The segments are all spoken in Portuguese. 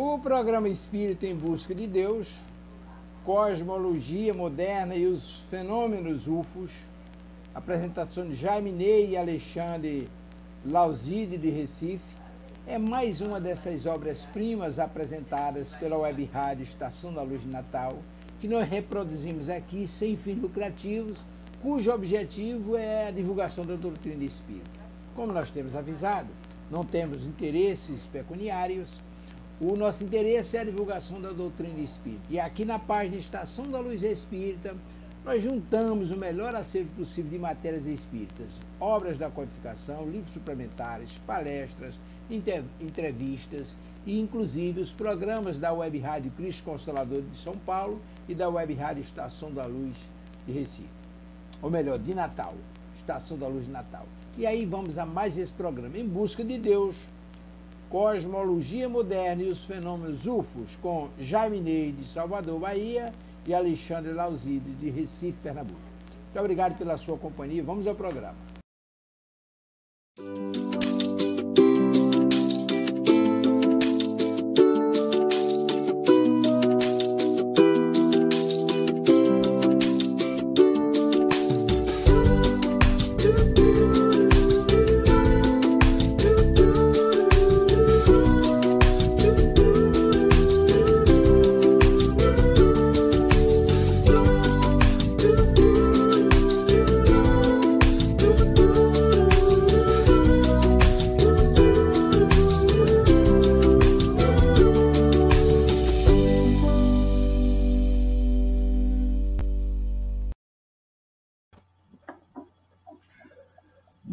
O programa Espírito em Busca de Deus, Cosmologia Moderna e os Fenômenos UFOs, apresentação de Jaime Ney e Alexandre Lauzide de Recife, é mais uma dessas obras-primas apresentadas pela Web Rádio Estação da Luz de Natal, que nós reproduzimos aqui sem fins lucrativos, cujo objetivo é a divulgação da doutrina espírita. Como nós temos avisado, não temos interesses pecuniários, o nosso interesse é a divulgação da doutrina espírita. E aqui na página Estação da Luz Espírita, nós juntamos o melhor acervo possível de matérias espíritas, obras da codificação, livros suplementares, palestras, entrevistas e inclusive os programas da Web Rádio Cristo Consolador de São Paulo e da Web Rádio Estação da Luz de Recife. Ou melhor, de Natal, Estação da Luz de Natal. E aí vamos a mais esse programa, Em Busca de Deus, Cosmologia Moderna e os Fenômenos UFOs, com Jaime Ney de Salvador, Bahia, e Alexandre Lauzide de Recife, Pernambuco. Muito obrigado pela sua companhia. Vamos ao programa.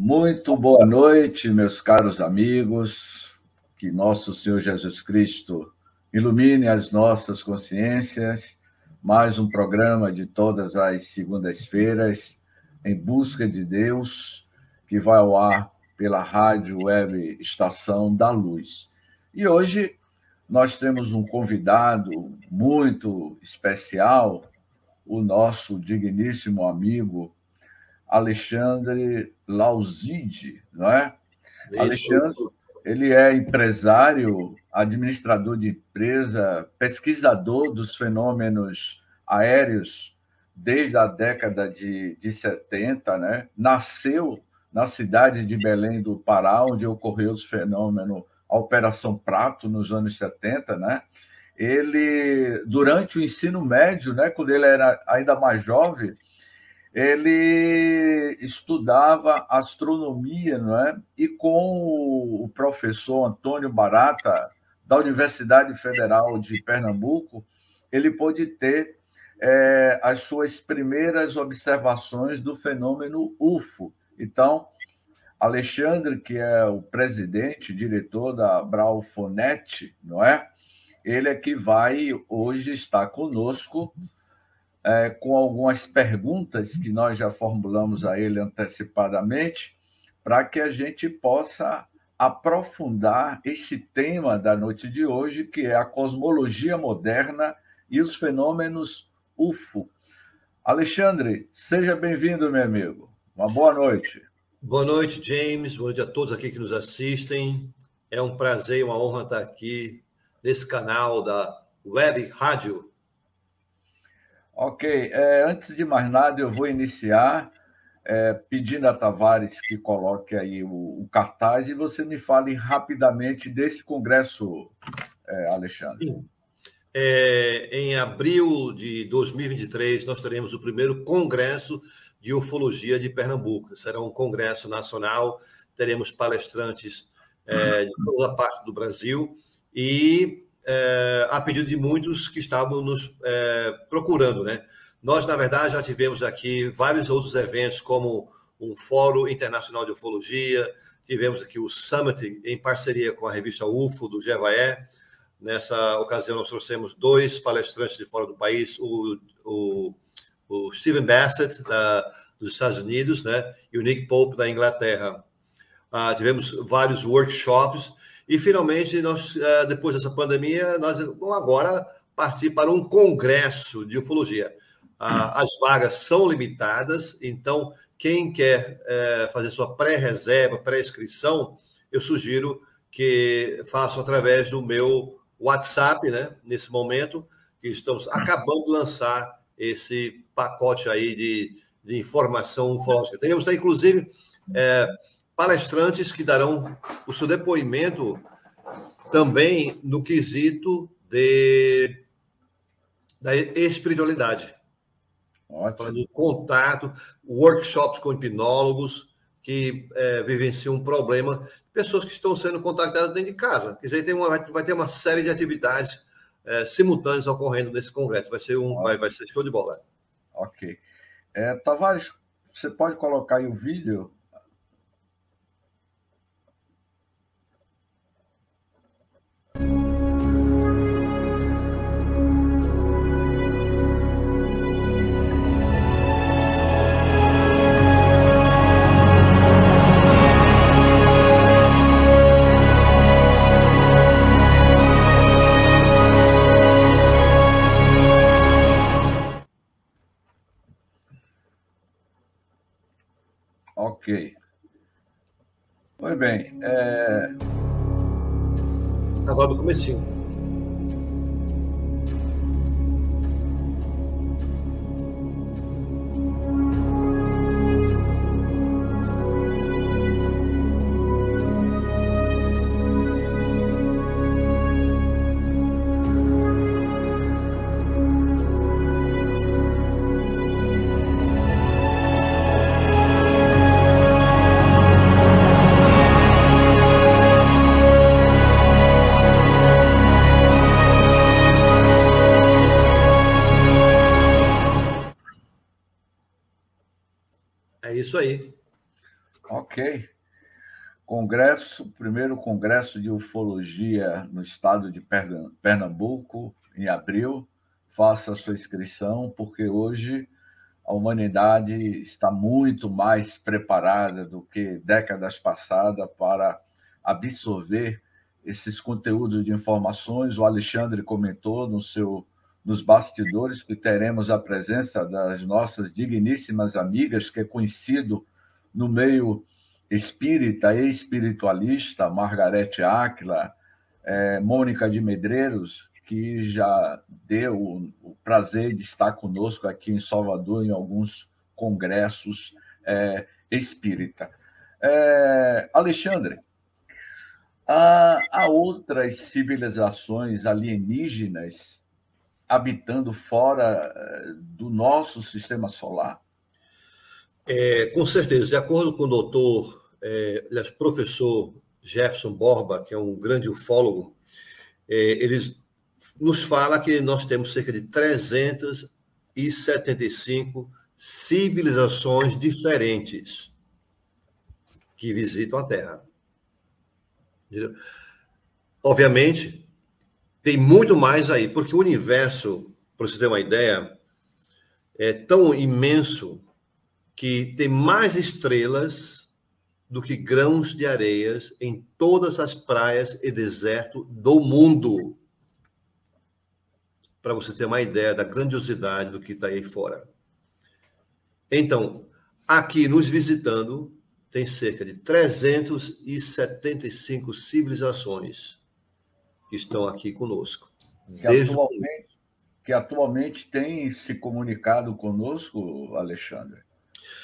Muito boa noite, meus caros amigos. Que nosso Senhor Jesus Cristo ilumine as nossas consciências. Mais um programa de todas as segundas-feiras, Em Busca de Deus, que vai ao ar pela Rádio Web Estação da Luz. E hoje nós temos um convidado muito especial, o nosso digníssimo amigo Alexandre Lauzide, não é? Isso. Alexandre, ele é empresário, administrador de empresa, pesquisador dos fenômenos aéreos desde a década de 70, né? Nasceu na cidade de Belém do Pará, onde ocorreu os fenômenos, a Operação Prato, nos anos 70, né? Ele, durante o ensino médio, né, quando ele era ainda mais jovem, ele estudava astronomia, não é? E com o professor Antônio Barata, da Universidade Federal de Pernambuco, ele pôde ter as suas primeiras observações do fenômeno UFO. Então, Alexandre, que é o presidente, diretor da Braufonet, não é? Ele é que vai hoje estar conosco, com algumas perguntas que nós já formulamos a ele antecipadamente, para que a gente possa aprofundar esse tema da noite de hoje, que é a cosmologia moderna e os fenômenos UFO. Alexandre, seja bem-vindo, meu amigo. Uma boa noite. Boa noite, James. Boa noite a todos aqui que nos assistem. É um prazer e uma honra estar aqui nesse canal da Web Rádio. Ok, antes de mais nada, eu vou iniciar pedindo a Tavares que coloque aí o cartaz e você me fale rapidamente desse congresso, Alexandre. Sim. Em abril de 2023, nós teremos o primeiro congresso de ufologia de Pernambuco. Será um congresso nacional, teremos palestrantes de toda a parte do Brasil e a pedido de muitos que estavam nos procurando, né? Nós, na verdade, já tivemos aqui vários outros eventos, como um Fórum Internacional de Ufologia, tivemos aqui o Summit em parceria com a revista UFO, do Jevaé. Nessa ocasião, nós trouxemos 2 palestrantes de fora do país, o Stephen Bassett, dos Estados Unidos, né? E o Nick Pope, da Inglaterra. Tivemos vários workshops. E, finalmente, nós, depois dessa pandemia, nós vamos agora partir para um congresso de ufologia. As vagas são limitadas, então, quem quer fazer sua pré-reserva, pré-inscrição, eu sugiro que façam através do meu WhatsApp, né? Nesse momento, que estamos acabando de lançar esse pacote aí de informação ufológica. Teremos, inclusive, palestrantes que darão o seu depoimento também no quesito da espiritualidade. Falando do contato, workshops com hipnólogos que vivenciam um problema, pessoas que estão sendo contactadas dentro de casa. Quer dizer, vai ter uma série de atividades simultâneas ocorrendo nesse congresso. Vai ser show de bola. Ok. Tavares, você pode colocar aí o vídeo? Ok. Muito bem. Agora do comecinho. É isso aí. Ok. Primeiro congresso de ufologia no estado de Pernambuco, em abril. Faça a sua inscrição, porque hoje a humanidade está muito mais preparada do que décadas passadas para absorver esses conteúdos de informações. O Alexandre comentou nos bastidores que teremos a presença das nossas digníssimas amigas, que é conhecido no meio espírita e espiritualista, Margarete Áquila, Mônica de Medeiros, que já deu o prazer de estar conosco aqui em Salvador em alguns congressos espírita. Alexandre, há outras civilizações alienígenas habitando fora do nosso sistema solar? Com certeza. De acordo com o doutor, professor Jefferson Borba, que é um grande ufólogo, ele nos fala que nós temos cerca de 375 civilizações diferentes que visitam a Terra. Entendeu? Obviamente, tem muito mais aí, porque o universo, para você ter uma ideia, é tão imenso que tem mais estrelas do que grãos de areias em todas as praias e deserto do mundo. Para você ter uma ideia da grandiosidade do que está aí fora. Então, aqui nos visitando, tem cerca de 375 civilizações que estão aqui conosco. Que atualmente tem se comunicado conosco, Alexandre?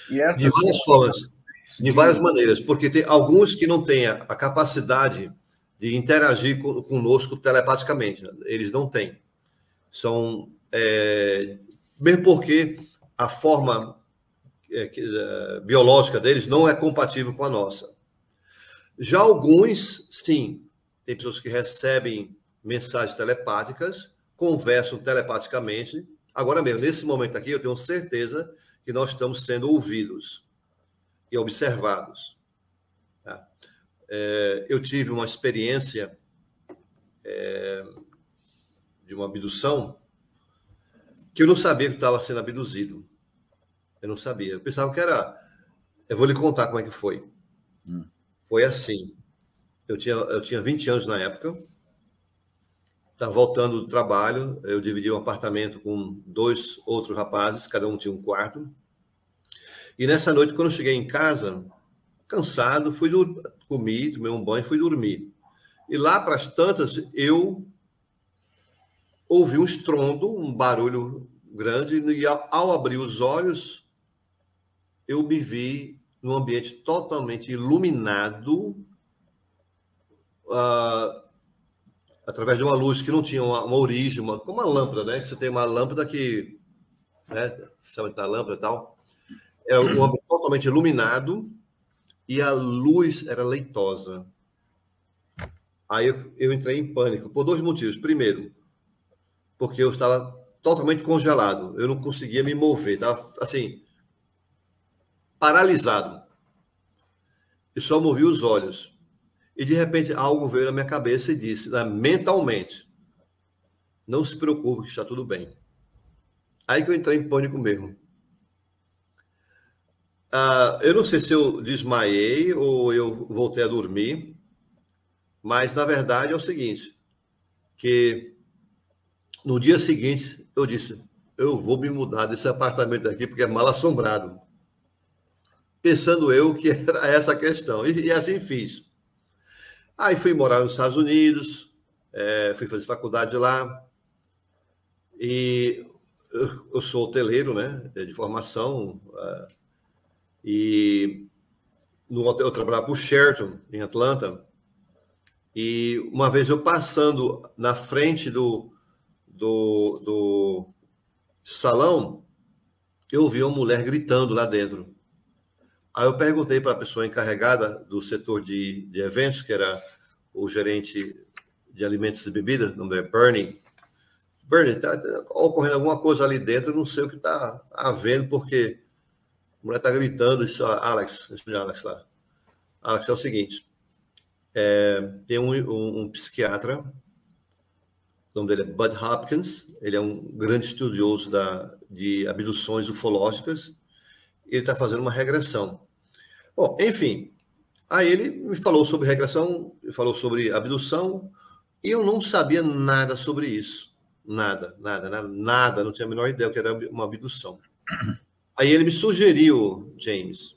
De várias formas, de várias maneiras, porque tem alguns que não têm a capacidade de interagir conosco telepaticamente. Né? Eles não têm. São, mesmo porque a forma biológica deles não é compatível com a nossa. Já alguns, sim, tem pessoas que recebem mensagens telepáticas, conversam telepaticamente. Agora mesmo, nesse momento aqui, eu tenho certeza que nós estamos sendo ouvidos e observados. Tá? Eu tive uma experiência de uma abdução que eu não sabia que estava sendo abduzido. Eu não sabia. Eu pensava que era... Eu vou lhe contar como é que foi. Foi assim. Eu tinha 20 anos na época. Estava voltando do trabalho. Eu dividi um apartamento com 2 outros rapazes. Cada um tinha um quarto. E nessa noite, quando eu cheguei em casa, cansado, comi, tomei um banho e fui dormir. E lá para as tantas, eu ouvi um estrondo, um barulho grande, e ao abrir os olhos, eu me vi num ambiente totalmente iluminado, através de uma luz que não tinha uma origem, como uma lâmpada, né? Que você tem uma lâmpada que, né? Sabe da lâmpada e tal. É um ambiente totalmente iluminado e a luz era leitosa. Aí eu entrei em pânico por 2 motivos. Primeiro, porque eu estava totalmente congelado. Eu não conseguia me mover. Estava, assim, paralisado. E só movi os olhos. E, de repente, algo veio na minha cabeça e disse, mentalmente, não se preocupe que está tudo bem. Aí que eu entrei em pânico mesmo. Eu não sei se eu desmaiei ou eu voltei a dormir, mas, na verdade, é o seguinte, que no dia seguinte eu disse, eu vou me mudar desse apartamento aqui porque é mal assombrado. Pensando eu que era essa a questão. E assim fiz. Aí fui morar nos Estados Unidos, fui fazer faculdade lá, e eu sou hoteleiro, né, de formação, e no hotel eu trabalhava para o Sheraton, em Atlanta, e uma vez eu passando na frente do salão, eu vi uma mulher gritando lá dentro. Aí eu perguntei para a pessoa encarregada do setor de eventos, que era o gerente de alimentos e bebidas, o nome é Bernie. Bernie, está ocorrendo alguma coisa ali dentro, eu não sei o que está havendo, porque a mulher está gritando, isso, Alex lá. Alex, é o seguinte, tem um psiquiatra, o nome dele é Bud Hopkins, ele é um grande estudioso de abduções ufológicas, ele está fazendo uma regressão. Bom, enfim, aí ele me falou sobre regressão, falou sobre abdução, e eu não sabia nada sobre isso. Nada, não tinha a menor ideia que era uma abdução. Aí ele me sugeriu, James,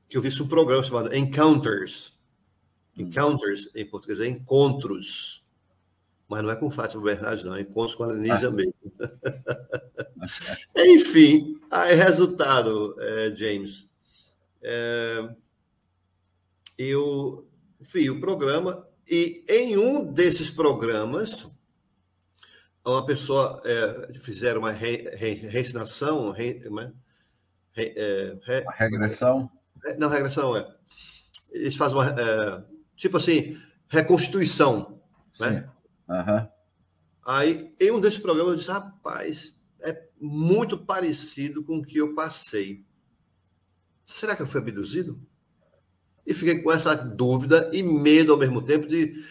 que eu visse um programa chamado Encounters. Encounters, em português, é encontros. Mas não é com Fátima Bernardes, não, é encontros com a Anísia mesmo. Enfim, aí resultado, James. Eu vi o programa e em um desses programas, uma pessoa fizeram uma reensinação, regressão? Não, regressão é. Eles fazem uma, tipo assim, reconstituição, né? Uhum. Aí, em um desses programas, eu disse, rapaz, é muito parecido com o que eu passei. Será que eu fui abduzido? E fiquei com essa dúvida e medo ao mesmo tempo de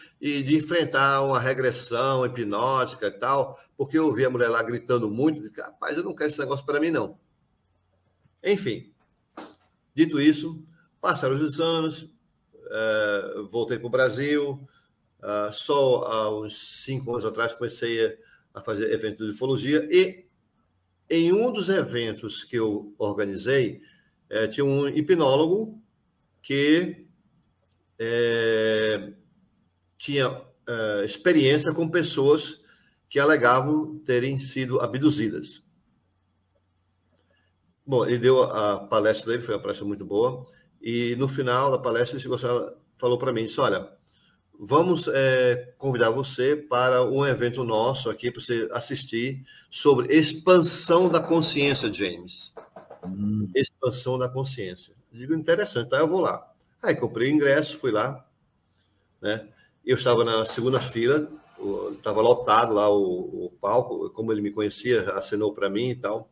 enfrentar uma regressão hipnótica e tal, porque eu ouvi a mulher lá gritando muito, de rapaz, eu não quero esse negócio para mim, não. Enfim, dito isso, passaram os anos, voltei para o Brasil, só há uns 5 anos atrás comecei a fazer eventos de ufologia e em um dos eventos que eu organizei, tinha um hipnólogo que tinha experiência com pessoas que alegavam terem sido abduzidas. Bom, ele deu a palestra dele, foi uma palestra muito boa, e no final da palestra ele falou para mim, disse, olha, vamos convidar você para um evento nosso aqui, para você assistir, sobre expansão da consciência, James. Expansão da consciência. Eu digo, interessante, tá? Eu vou lá. Aí comprei o ingresso, fui lá, né? Eu estava na segunda fila, estava lotado lá o palco, como ele me conhecia, acenou para mim e tal.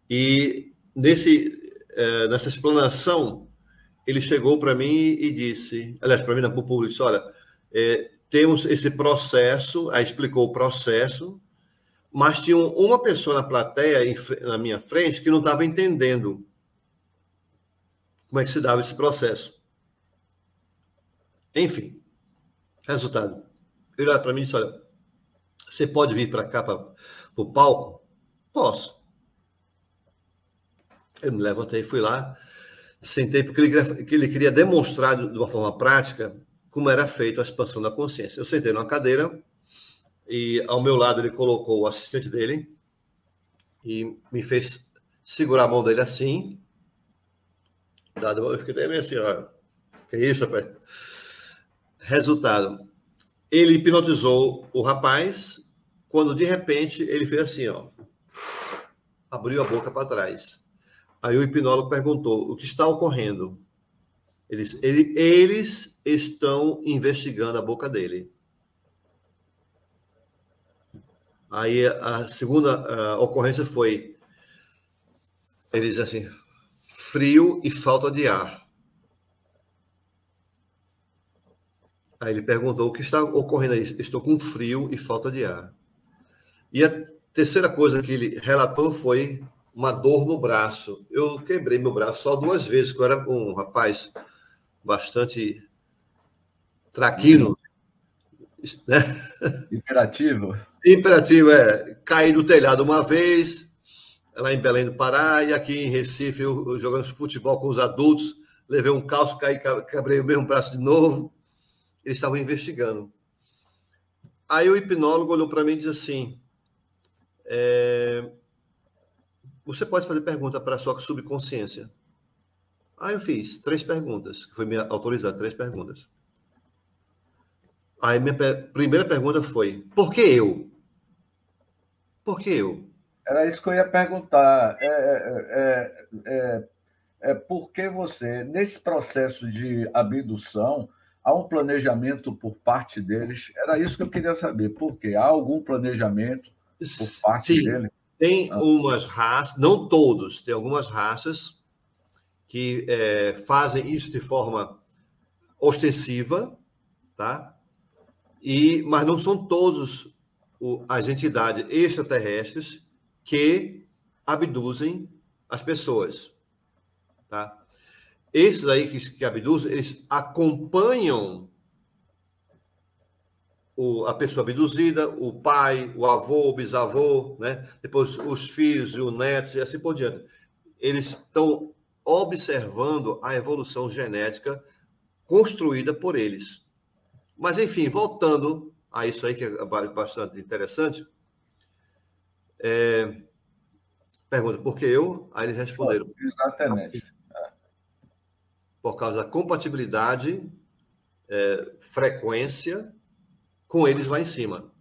E nessa explanação, ele chegou para mim e disse, aliás, para mim, para o público, disse, olha, temos esse processo, aí explicou o processo, mas tinha uma pessoa na plateia, na minha frente, que não estava entendendo como é que se dava esse processo. Enfim, resultado. Ele olhou para mim e disse, olha, você pode vir para cá, para o palco? Posso. Eu me levantei e fui lá, sentei, porque ele queria demonstrar de uma forma prática como era feita a expansão da consciência. Eu sentei numa cadeira e ao meu lado ele colocou o assistente dele e me fez segurar a mão dele assim. Eu fiquei meio assim, ó, que isso, rapaz? Resultado, ele hipnotizou o rapaz, quando de repente ele fez assim, ó, abriu a boca para trás. Aí o hipnólogo perguntou, o que está ocorrendo? Eles estão investigando a boca dele. Aí a segunda ocorrência foi, ele diz assim, frio e falta de ar. Aí ele perguntou, o que está ocorrendo aí? Estou com frio e falta de ar. E a terceira coisa que ele relatou foi uma dor no braço. Eu quebrei meu braço só 2 vezes, porque eu era um rapaz bastante traquino, né? Imperativo? Imperativo, caí do telhado uma vez, lá em Belém do Pará, e aqui em Recife, eu jogando futebol com os adultos, levei um calço, caí, quebrei o mesmo braço de novo. Eles estavam investigando. Aí o hipnólogo olhou para mim e disse assim, você pode fazer pergunta para a sua subconsciência. Aí eu fiz 3 perguntas, que foi me autorizado, 3 perguntas. Aí minha primeira pergunta foi, por que eu? Por que eu? Era isso que eu ia perguntar. Por que você, nesse processo de abdução, há um planejamento por parte deles? Era isso que eu queria saber. Por quê? Há algum planejamento por parte deles? Tem umas raças, não todos, tem algumas raças que fazem isso de forma ostensiva, tá? Mas não são todos as entidades extraterrestres que abduzem as pessoas, tá? Esses aí que abduzem, eles acompanham a pessoa abduzida, o pai, o avô, o bisavô, né? Depois os filhos e o neto, e assim por diante. Eles estão observando a evolução genética construída por eles. Mas, enfim, voltando a isso aí, que é bastante interessante, pergunta, por que eu? Aí eles responderam. Exatamente. Por causa da compatibilidade, frequência, com eles lá em cima.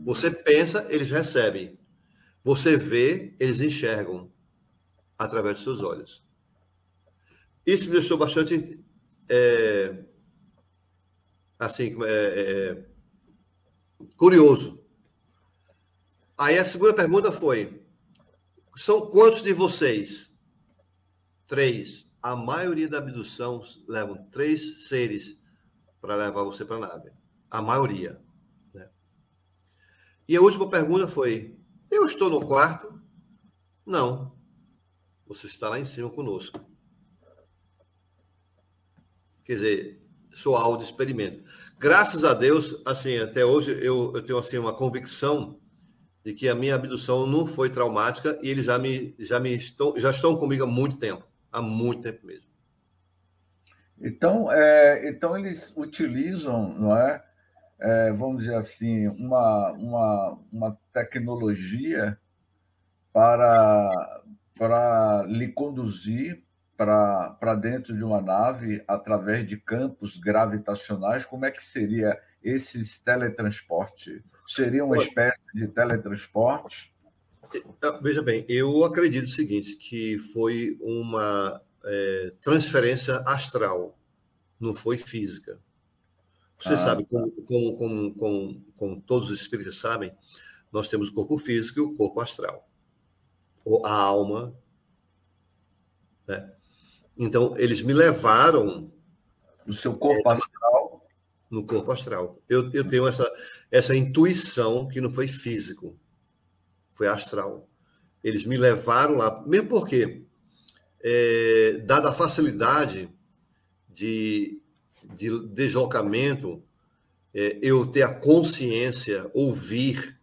Você pensa, eles recebem. Você vê, eles enxergam através dos seus olhos. Isso me deixou bastante assim, curioso. Aí a segunda pergunta foi, são quantos de vocês? 3. A maioria da abdução levam 3 seres para levar você para a nave. A maioria. Né? E a última pergunta foi, eu estou no quarto? Não. Você está lá em cima conosco. Quer dizer, sou alvo de experimento. Graças a Deus, assim, até hoje eu tenho assim uma convicção de que a minha abdução não foi traumática e eles já estão comigo há muito tempo mesmo. Então, eles utilizam, não é? Vamos dizer assim, uma tecnologia para lhe conduzir para dentro de uma nave através de campos gravitacionais. Como é que seria esses teletransporte? Seria uma espécie de teletransporte? Veja bem, eu acredito o seguinte, que foi uma transferência astral, não foi física. Você sabe, como todos os espíritos sabem, nós temos o corpo físico e o corpo astral, ou a alma, né? Então, eles me levaram no seu corpo astral. No corpo astral. Eu tenho essa intuição que não foi físico, foi astral. Eles me levaram lá, mesmo porque, dada a facilidade de deslocamento, eu ter a consciência, ouvir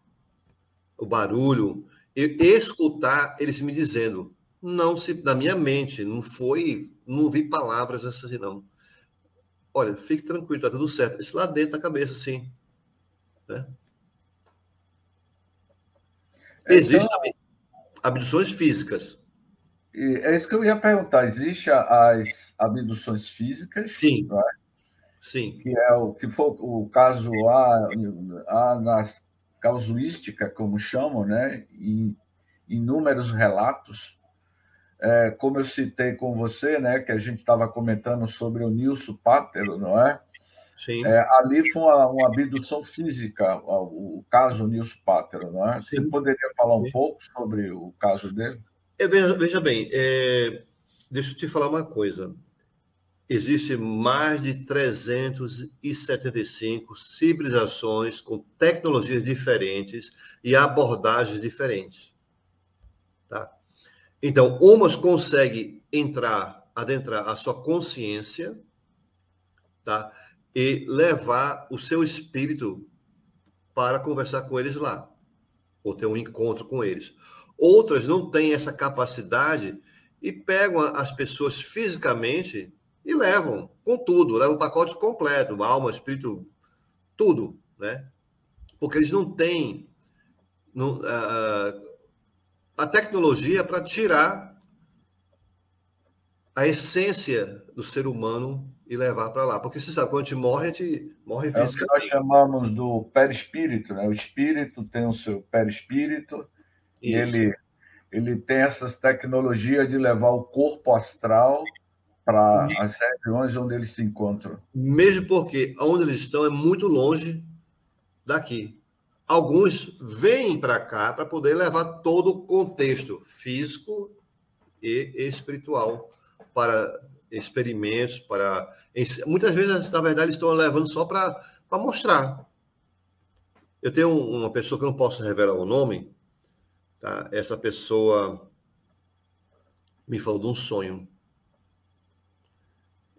o barulho, escutar eles me dizendo, na minha mente, não vi palavras assim, não. olha, fique tranquilo, está tudo certo. Isso lá dentro da cabeça, sim. Né? Existem Então, abduções físicas. é isso que eu ia perguntar. Existem as abduções físicas, Sim, não é? sim. Que é o que foi o caso na casuística, como chamam, né? Em inúmeros relatos. Como eu citei com você, né, que a gente estava comentando sobre o Nilson Pátero, não é? Sim, Ali foi uma abdução física, o caso Nilson Pátero, não é? Você sim. poderia falar um pouco sobre o caso dele? Veja bem, deixa eu te falar uma coisa. Existem mais de 375 civilizações com tecnologias diferentes e abordagens diferentes. Tá? Então, umas conseguem adentrar a sua consciência, tá? E levar o seu espírito para conversar com eles lá, ou ter um encontro com eles. Outras não têm essa capacidade e pegam as pessoas fisicamente e levam com tudo, levam o pacote completo, alma, espírito, tudo, né? Porque eles não têm a tecnologia para tirar a essência do ser humano e levar para lá. Porque você sabe, quando a gente morre É o que nós fisicamente. chamamos do perispírito, né? O espírito tem o seu perispírito e Isso. ele tem essas tecnologias de levar o corpo astral para as regiões onde eles se encontram. Mesmo porque onde eles estão é muito longe daqui. Alguns vêm para cá para poder levar todo o contexto físico e espiritual para experimentos, para muitas vezes, na verdade, estão levando só para mostrar. Eu tenho uma pessoa que eu não posso revelar o nome, tá? Essa pessoa me falou de um sonho.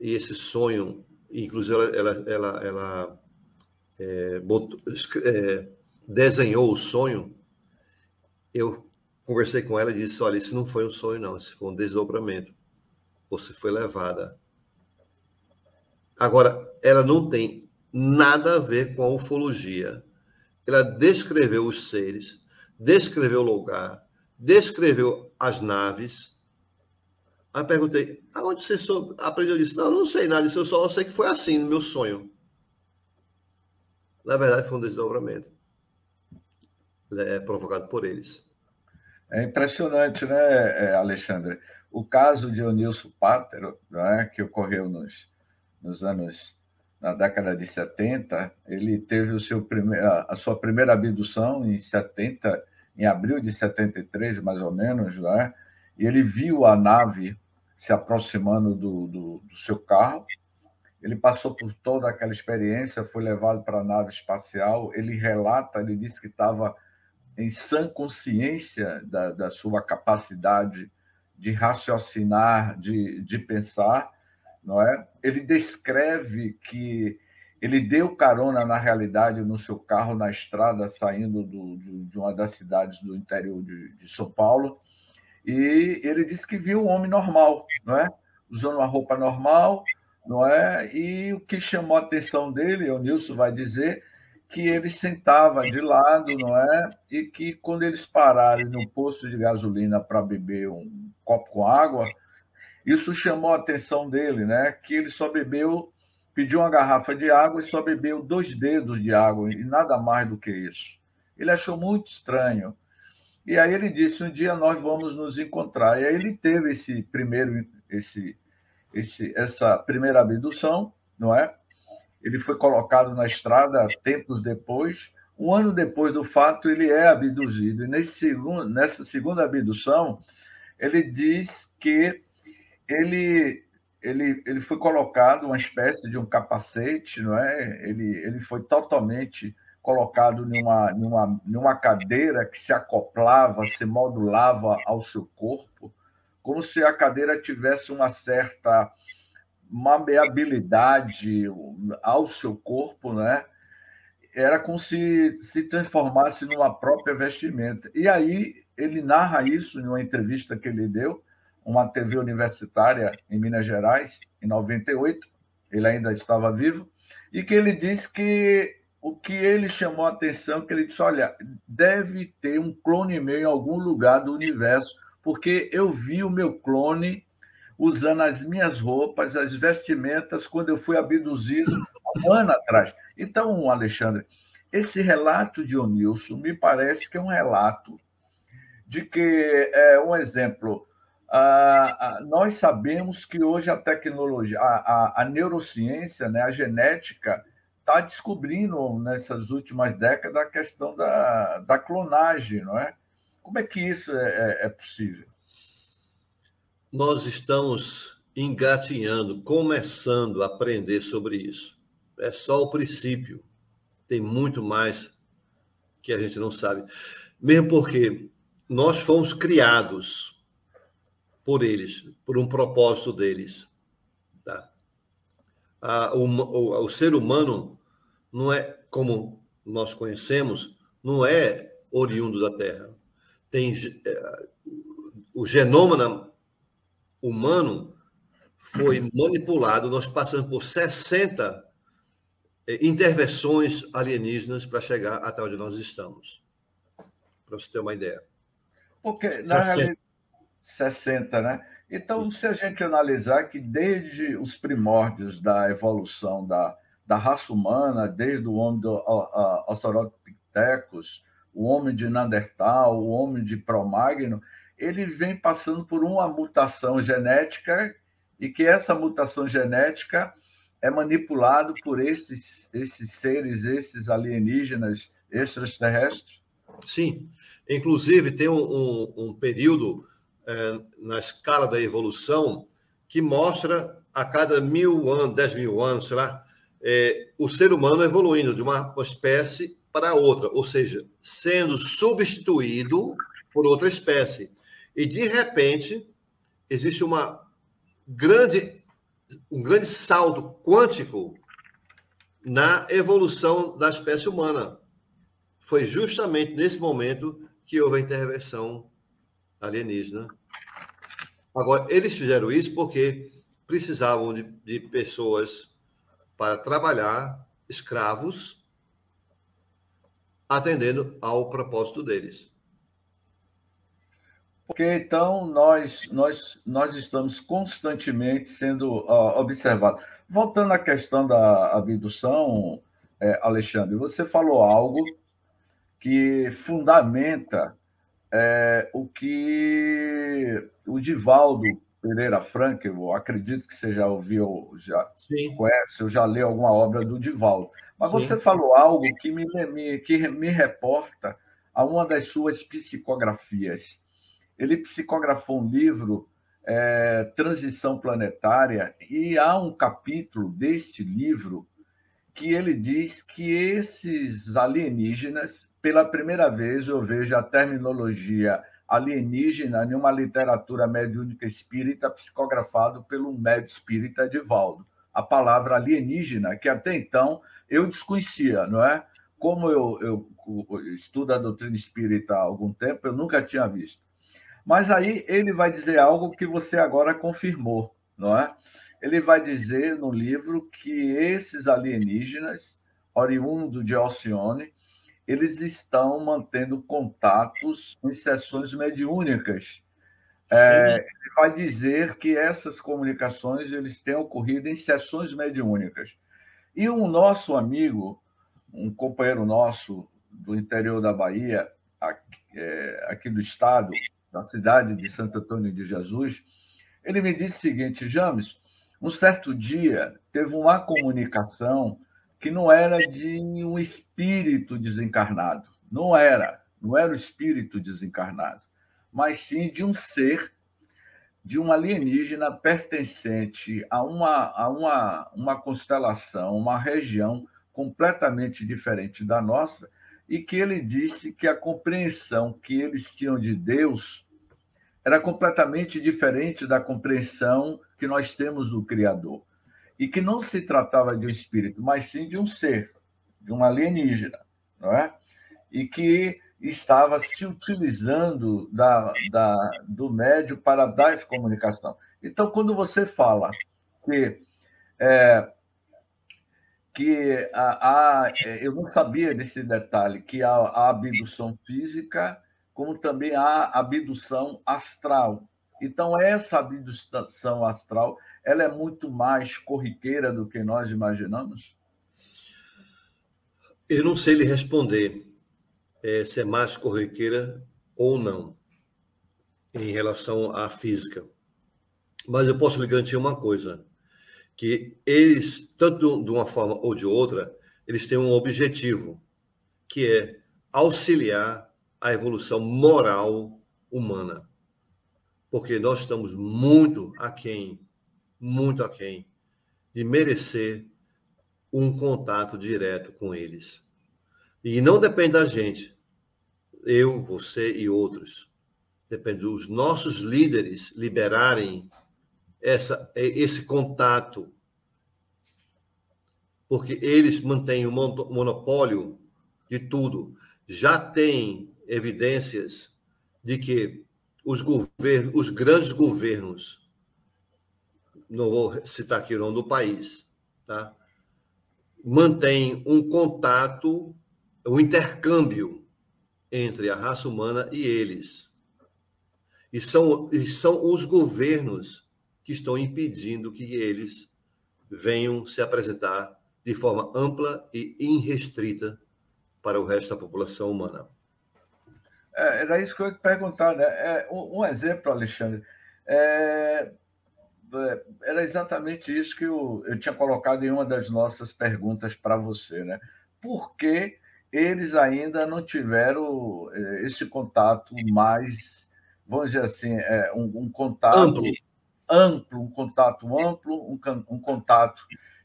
E esse sonho, inclusive, ela desenhou o sonho. Eu conversei com ela e disse: olha, isso não foi um sonho, não, isso foi um desdobramento. Você foi levada. Agora, ela não tem nada a ver com a ufologia. Ela descreveu os seres, descreveu o lugar, descreveu as naves. Aí perguntei: aonde você aprendeu disso? Não, não sei nada disso, eu só sei que foi assim no meu sonho. Na verdade, foi um desdobramento provocado por eles. É impressionante, né, Alexandre? O caso de Onilson Pátero, né, que ocorreu nos anos, na década de 70, ele teve a sua primeira abdução em 70, em abril de 73, mais ou menos, né? E ele viu a nave se aproximando do seu carro. Ele passou por toda aquela experiência, foi levado para a nave espacial. Ele relata, ele disse que estava em sã consciência da sua capacidade de raciocinar, de pensar, não é? Ele descreve que ele deu carona, na realidade, no seu carro na estrada, saindo de uma das cidades do interior de São Paulo, e ele disse que viu um homem normal, não é? Usando uma roupa normal, não é? E o que chamou a atenção dele, o Nilson vai dizer, que ele sentava de lado, não é? E que quando eles pararem no posto de gasolina para beber um copo com água, isso chamou a atenção dele, né? Que ele só bebeu, pediu uma garrafa de água e só bebeu 2 dedos de água e nada mais do que isso. Ele achou muito estranho. E aí ele disse: um dia nós vamos nos encontrar. E aí ele teve essa primeira abdução, não é? Ele foi colocado na estrada tempos depois. Um ano depois do fato, ele é abduzido. E nessa segunda abdução, ele diz que ele foi colocado uma espécie de um capacete, não é? Ele foi totalmente colocado numa cadeira que se acoplava, se modulava ao seu corpo, como se a cadeira tivesse uma certa maleabilidade ao seu corpo, né? Era como se transformasse numa própria vestimenta. E aí ele narra isso em uma entrevista que ele deu, uma TV universitária em Minas Gerais, em 98, ele ainda estava vivo, e que ele disse que o que ele chamou a atenção, que ele disse, olha, deve ter um clone meu em algum lugar do universo, porque eu vi o meu clone usando as minhas roupas, as vestimentas, quando eu fui abduzido há um ano atrás. Então, Alexandre, esse relato de Onilson me parece que é um relato de que, um exemplo, nós sabemos que hoje a tecnologia, a neurociência, né, a genética, está descobrindo, nessas últimas décadas, a questão da clonagem, não é? Como é que isso é possível? Nós estamos engatinhando, começando a aprender sobre isso. É só o princípio. Tem muito mais que a gente não sabe. Mesmo porque nós fomos criados por eles, por um propósito deles. Tá? O ser humano não é, como nós conhecemos, não é oriundo da Terra. Tem o genoma humano foi manipulado, nós passamos por 60 intervenções alienígenas para chegar até onde nós estamos. Para você ter uma ideia. Porque, na realidade, 60, né? Então, se a gente analisar que desde os primórdios da evolução da raça humana, desde o homem do Australopithecus, o homem de Neandertal, o homem de Cro-Magnon, ele vem passando por uma mutação genética e que essa mutação genética é manipulada por esses seres, esses alienígenas extraterrestres? Sim. Inclusive, tem um período na escala da evolução que mostra a cada 1.000 anos, 10.000 anos, sei lá, o ser humano evoluindo de uma espécie para outra, ou seja, sendo substituído por outra espécie. E, de repente, existe um grande salto quântico na evolução da espécie humana. Foi justamente nesse momento que houve a intervenção alienígena. Agora, eles fizeram isso porque precisavam de pessoas para trabalhar, escravos, atendendo ao propósito deles. Porque, então, nós estamos constantemente sendo observados. Voltando à questão da abdução, Alexandre, você falou algo que fundamenta o que o Divaldo Pereira Frank, eu acredito que você já ouviu, já Sim. conhece, ou já leu alguma obra do Divaldo. Mas Sim. você falou algo que me reporta a uma das suas psicografias. Ele psicografou um livro, Transição Planetária, e há um capítulo deste livro que ele diz que esses alienígenas, pela primeira vez eu vejo a terminologia alienígena em uma literatura mediúnica espírita psicografado pelo médium espírita Divaldo. A palavra alienígena, que até então eu desconhecia, não é? Como eu estudo a doutrina espírita há algum tempo, eu nunca tinha visto. Mas aí ele vai dizer algo que você agora confirmou, não é? Ele vai dizer no livro que esses alienígenas, oriundos de Alcione, eles estão mantendo contatos em sessões mediúnicas. Ele vai dizer que essas comunicações eles têm ocorrido em sessões mediúnicas. E um nosso amigo, um companheiro nosso do interior da Bahia, aqui do estado, da cidade de Santo Antônio de Jesus, ele me disse o seguinte: James, um certo dia teve uma comunicação que não era de um espírito desencarnado, não era o espírito desencarnado, mas sim de um ser, de um alienígena pertencente a uma constelação, uma região completamente diferente da nossa, e que ele disse que a compreensão que eles tinham de Deus era completamente diferente da compreensão que nós temos do Criador. E que não se tratava de um espírito, mas sim de um ser, de um alienígena, não é? E que estava se utilizando do médium para dar essa comunicação. Então, quando você fala que que eu não sabia desse detalhe, que há a abdução física, como também há a abdução astral. Então, essa abdução astral, ela é muito mais corriqueira do que nós imaginamos? Eu não sei lhe responder se é mais corriqueira ou não em relação à física. Mas eu posso lhe garantir uma coisa, que eles, tanto de uma forma ou de outra, eles têm um objetivo, que é auxiliar a evolução moral humana. Porque nós estamos muito aquém de merecer um contato direto com eles. E não depende da gente, eu, você e outros. Depende dos nossos líderes liberarem esse contato, porque eles mantêm o monopólio de tudo. Já tem evidências de que os grandes governos, não vou citar aqui o nome do país, tá? Mantêm um contato, um intercâmbio entre a raça humana e eles. E são os governos que estão impedindo que eles venham se apresentar de forma ampla e irrestrita para o resto da população humana. Era isso que eu ia te perguntar, né? Um exemplo, Alexandre, era exatamente isso que eu tinha colocado em uma das nossas perguntas para você, né? Por que eles ainda não tiveram esse contato mais, vamos dizer assim, um contato amplo, um contato amplo, um contato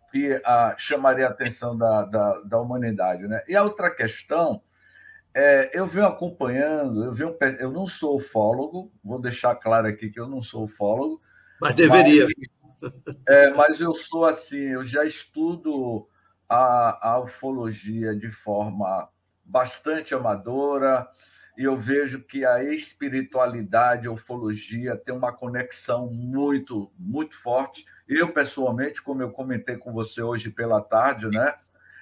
que chamaria a atenção da humanidade, né? E a outra questão, eu venho acompanhando, eu não sou ufólogo, vou deixar claro aqui que eu não sou ufólogo, mas deveria. Mas eu sou assim, eu já estudo a ufologia de forma bastante amadora, e eu vejo que a espiritualidade e a ufologia tem uma conexão muito, muito forte. Eu, pessoalmente, como eu comentei com você hoje pela tarde, né,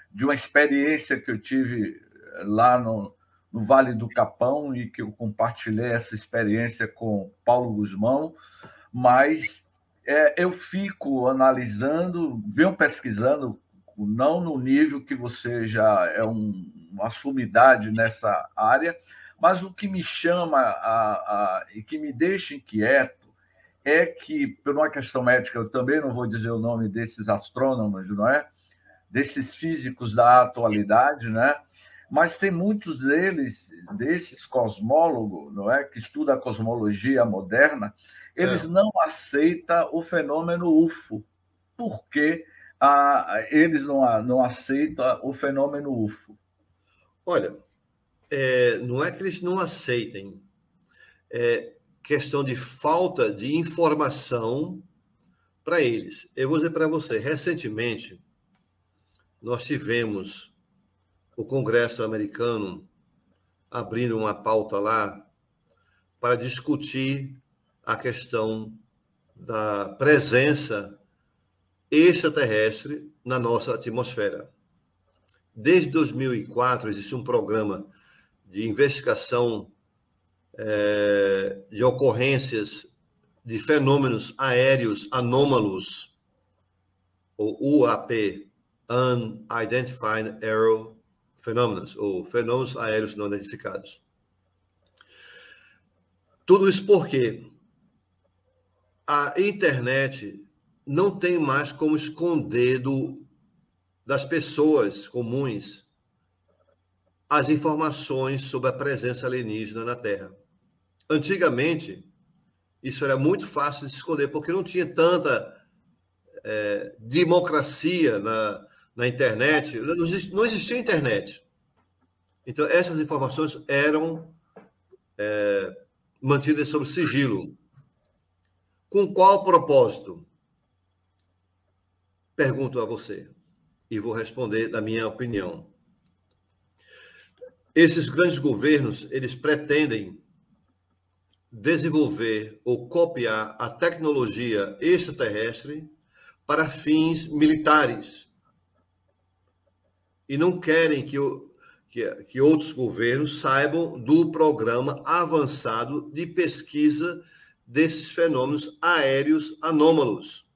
de uma experiência que eu tive lá no Vale do Capão, e que eu compartilhei essa experiência com Paulo Guzmão, mas eu fico analisando, venho pesquisando, não no nível que você já é uma sumidade nessa área, mas o que me chama e que me deixa inquieto é que, por uma questão ética, eu também não vou dizer o nome desses astrônomos, não é? Desses físicos da atualidade, né? Mas tem muitos desses cosmólogos, não é? Que estudam a cosmologia moderna, eles não aceitam o fenômeno UFO. Por que eles não aceitam o fenômeno UFO? Olha, não é que eles não aceitem, é questão de falta de informação para eles. Eu vou dizer para você, recentemente, nós tivemos o Congresso americano abrindo uma pauta lá para discutir a questão da presença extraterrestre na nossa atmosfera. Desde 2004, existe um programa de investigação de ocorrências de fenômenos aéreos anômalos, ou UAP, Unidentified Aerial Phenomena, ou fenômenos aéreos não identificados. Tudo isso porque a internet não tem mais como esconder das pessoas comuns as informações sobre a presença alienígena na Terra. Antigamente, isso era muito fácil de se esconder, porque não tinha tanta democracia na internet, não existia internet. Então, essas informações eram mantidas sob sigilo. Com qual propósito? Pergunto a você, e vou responder da minha opinião. Esses grandes governos, eles pretendem desenvolver ou copiar a tecnologia extraterrestre para fins militares. e não querem que outros governos saibam do programa avançado de pesquisa desses fenômenos aéreos anômalos.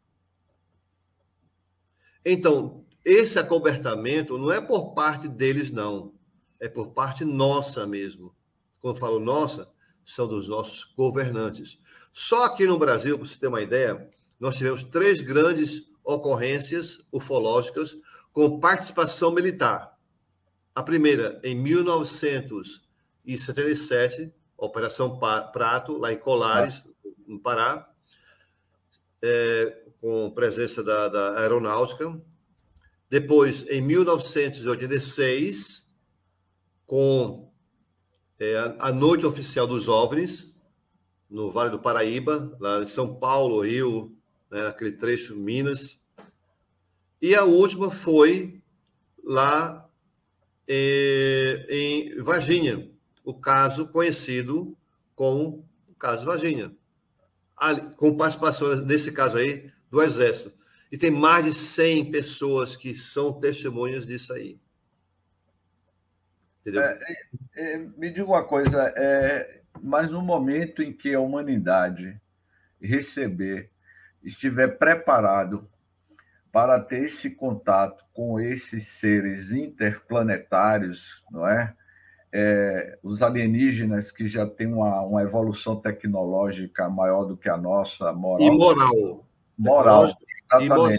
Então, esse acobertamento não é por parte deles, não. É por parte nossa mesmo. Quando eu falo nossa, são dos nossos governantes. Só aqui no Brasil, para você ter uma ideia, nós tivemos 3 grandes ocorrências ufológicas com participação militar. A primeira, em 1977, Operação Prato, lá em Colares, no Pará, com presença da aeronáutica. Depois, em 1986, com a Noite Oficial dos OVNIs, no Vale do Paraíba, lá em São Paulo, Rio, né, aquele trecho, Minas. E a última foi lá em Varginha, o caso conhecido como o caso Varginha, com participação, nesse caso aí, do Exército. E tem mais de 100 pessoas que são testemunhas disso aí. Entendeu? Me diga uma coisa, mas no momento em que a humanidade estiver preparado para ter esse contato com esses seres interplanetários, não é? Os alienígenas que já têm uma evolução tecnológica maior do que a nossa, moral. E moral. Moral, exatamente. E moral.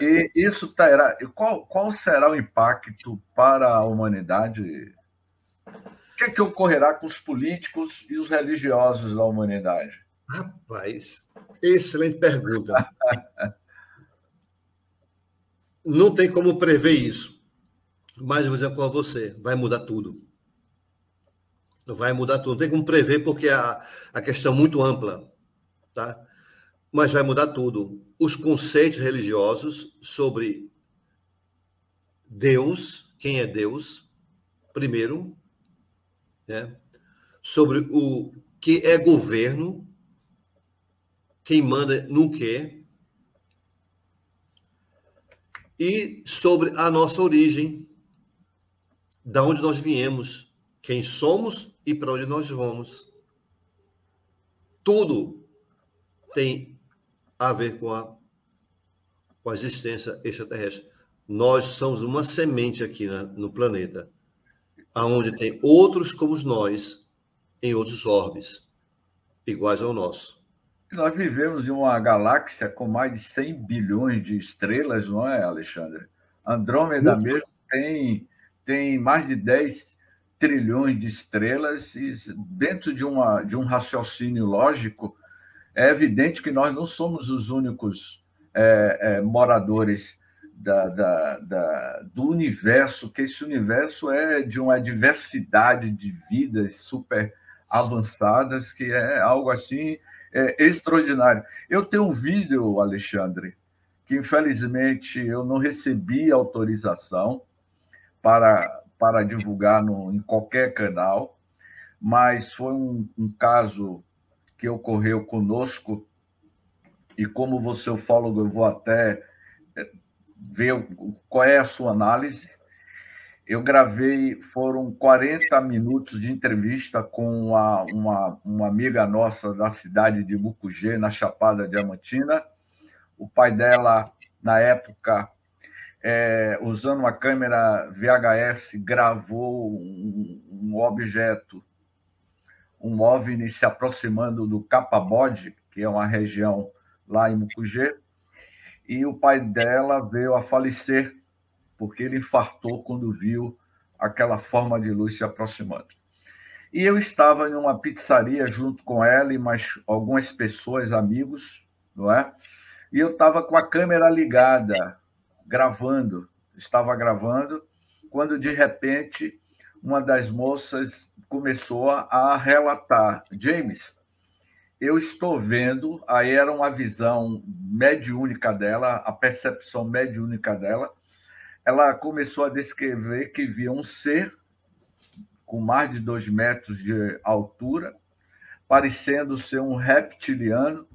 E isso terá. Qual será o impacto para a humanidade? O que é que ocorrerá com os políticos e os religiosos da humanidade? Rapaz, excelente pergunta. Não tem como prever isso. Mas eu vou dizer com você, vai mudar tudo. Vai mudar tudo. Não tem como prever porque a questão é muito ampla, tá? Mas vai mudar tudo. Os conceitos religiosos sobre Deus, quem é Deus, primeiro, né? Sobre o que é governo, quem manda no quê, e sobre a nossa origem, da onde nós viemos, quem somos e para onde nós vamos. Tudo tem a ver com a existência extraterrestre. Nós somos uma semente aqui no planeta, onde tem outros como nós, em outros orbes, iguais ao nosso. Nós vivemos em uma galáxia com mais de 100 bilhões de estrelas, não é, Alexandre? Andrômeda mesmo tem mais de 10 trilhões de estrelas, e dentro de um raciocínio lógico, é evidente que nós não somos os únicos moradores do universo, que esse universo é de uma diversidade de vidas super avançadas, que é algo assim extraordinário. Eu tenho um vídeo, Alexandre, que infelizmente eu não recebi autorização para divulgar em qualquer canal, mas foi um caso que ocorreu conosco, e como você é ufólogo, eu vou até ver qual é a sua análise. Eu gravei, foram 40 minutos de entrevista com uma amiga nossa da cidade de Mucugê, na Chapada Diamantina. O pai dela, na época, usando uma câmera VHS, gravou um objeto, um OVNI se aproximando do Capabode, que é uma região lá em Mucugê, e o pai dela veio a falecer porque ele infartou quando viu aquela forma de luz se aproximando. E eu estava em uma pizzaria junto com ela e mais algumas pessoas, amigos, não é? E eu estava com a câmera ligada, estava gravando, quando de repente uma das moças começou a relatar: James, eu estou vendo, aí era uma visão mediúnica dela, a percepção mediúnica dela. Ela começou a descrever que via um ser com mais de 2 metros de altura, parecendo ser um reptiliano,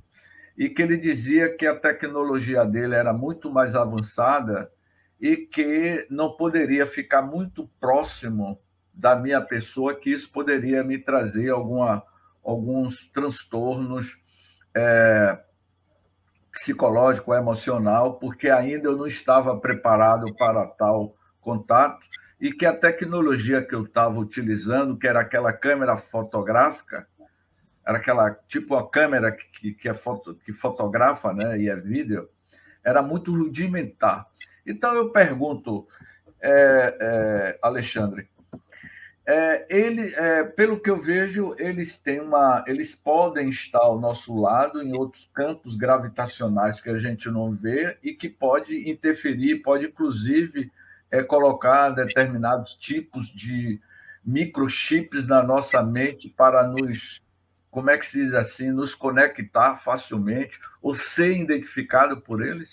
e que ele dizia que a tecnologia dele era muito mais avançada e que não poderia ficar muito próximo da minha pessoa, que isso poderia me trazer alguns transtornos psicológico, emocional, porque ainda eu não estava preparado para tal contato, e que a tecnologia que eu estava utilizando, que era aquela câmera fotográfica, era aquela tipo a câmera que fotografa, né, e é vídeo, era muito rudimentar. Então eu pergunto, Alexandre, pelo que eu vejo, eles podem estar ao nosso lado em outros campos gravitacionais que a gente não vê e que pode interferir, pode inclusive colocar determinados tipos de microchips na nossa mente para como é que se diz assim, nos conectar facilmente ou ser identificado por eles?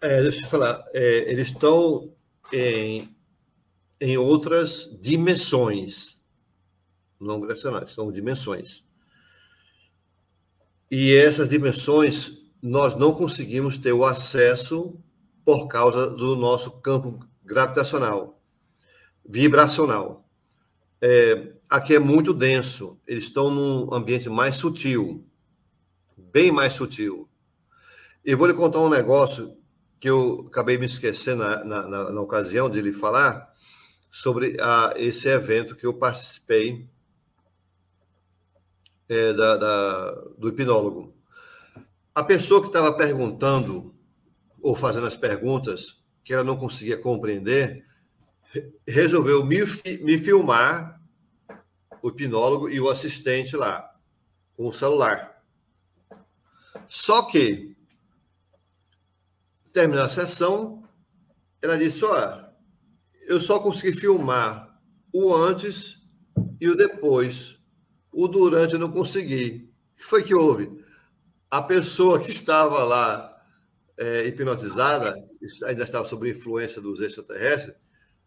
Deixa eu falar, eles estão em outras dimensões, não gravitacionais, são dimensões. E essas dimensões nós não conseguimos ter o acesso por causa do nosso campo gravitacional, vibracional. Aqui é muito denso, eles estão num ambiente mais sutil, bem mais sutil. Eu vou lhe contar um negócio que eu acabei me esquecendo na ocasião de lhe falar, sobre esse evento que eu participei do hipnólogo. A pessoa que estava perguntando ou fazendo as perguntas que ela não conseguia compreender, resolveu me filmar, o hipnólogo e o assistente lá, com o celular. Só que, terminar a sessão, ela disse, eu só consegui filmar o antes e o depois. O durante eu não consegui. O que foi que houve? A pessoa que estava lá hipnotizada, ainda estava sob influência dos extraterrestres,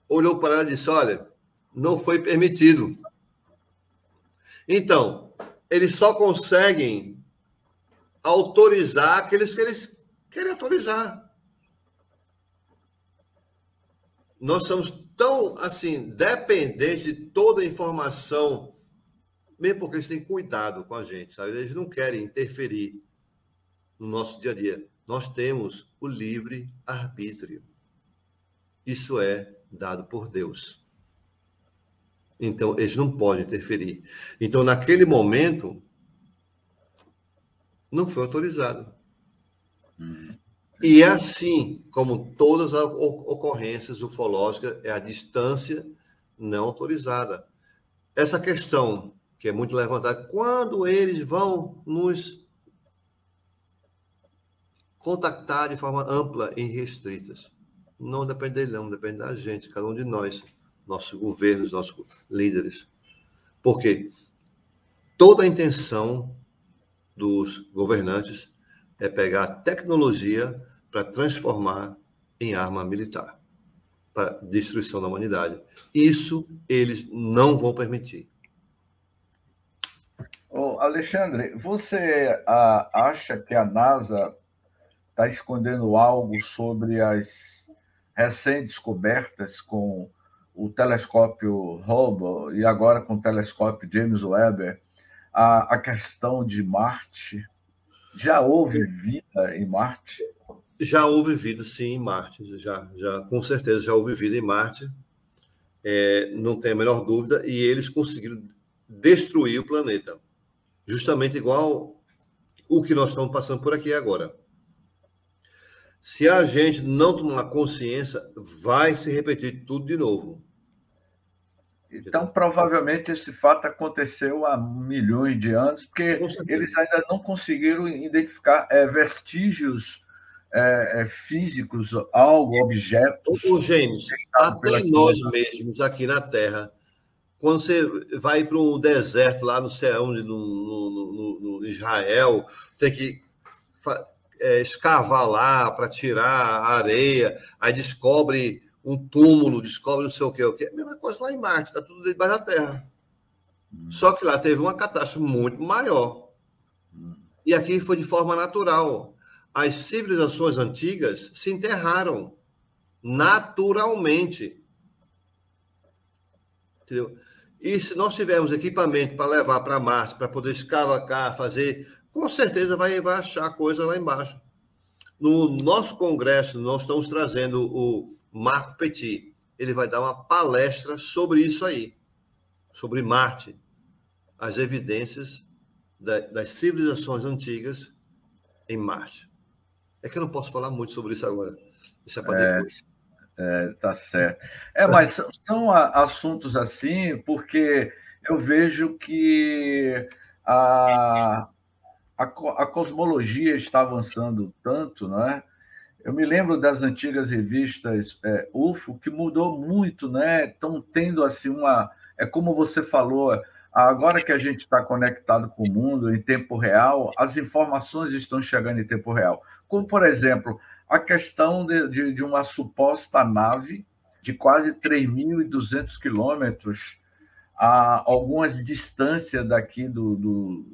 olhou para ela e disse, olha, não foi permitido. Então, eles só conseguem autorizar aqueles que eles querem autorizar. Nós somos tão, assim, dependentes de toda a informação, mesmo porque eles têm cuidado com a gente, sabe? Eles não querem interferir no nosso dia a dia. Nós temos o livre-arbítrio. Isso é dado por Deus. Então, eles não podem interferir. Então, naquele momento, não foi autorizado. E é assim, como todas as ocorrências ufológicas, é a distância não autorizada. Essa questão, que é muito levantada, quando eles vão nos contactar de forma ampla e restritas? Não depende dele, não, depende da gente, cada um de nós, nossos governos, nossos líderes. Porque toda a intenção dos governantes é pegar a tecnologia para transformar em arma militar, para destruição da humanidade. Isso eles não vão permitir. Alexandre, você acha que a NASA está escondendo algo sobre as recém-descobertas com o telescópio Hubble e agora com o telescópio James Webb, a questão de Marte? Já houve vida em Marte? Já houve vida, sim, em Marte. Já, com certeza já houve vida em Marte. Não tem a menor dúvida. E eles conseguiram destruir o planeta. Justamente igual o que nós estamos passando por aqui agora. Se a gente não tomar consciência, vai se repetir tudo de novo. Então, provavelmente, esse fato aconteceu há milhões de anos, porque eles ainda não conseguiram identificar vestígios físicos, objetos. James, até nós mesmos aqui na Terra, quando você vai para um deserto lá no céu, no Israel, tem que escavar lá para tirar a areia, aí descobre um túmulo, descobre não sei o que. É a mesma coisa lá em Marte, está tudo debaixo da Terra. Só que lá teve uma catástrofe muito maior. E aqui foi de forma natural. As civilizações antigas se enterraram. naturalmente. Entendeu? E se nós tivermos equipamento para levar para Marte, para poder escavacar, fazer, com certeza vai achar coisa lá embaixo. No nosso congresso, nós estamos trazendo o Marco Petit. Ele vai dar uma palestra sobre isso aí, sobre Marte, as evidências das civilizações antigas em Marte. É que eu não posso falar muito sobre isso agora. Isso é para depois. Tá certo. Mas são assuntos assim, porque eu vejo que a cosmologia está avançando tanto, não é? Eu me lembro das antigas revistas UFO, que mudou muito, né? Estão tendo assim é como você falou, agora que a gente está conectado com o mundo em tempo real, as informações estão chegando em tempo real. Como, por exemplo, a questão de uma suposta nave de quase 3.200 quilômetros a algumas distâncias daqui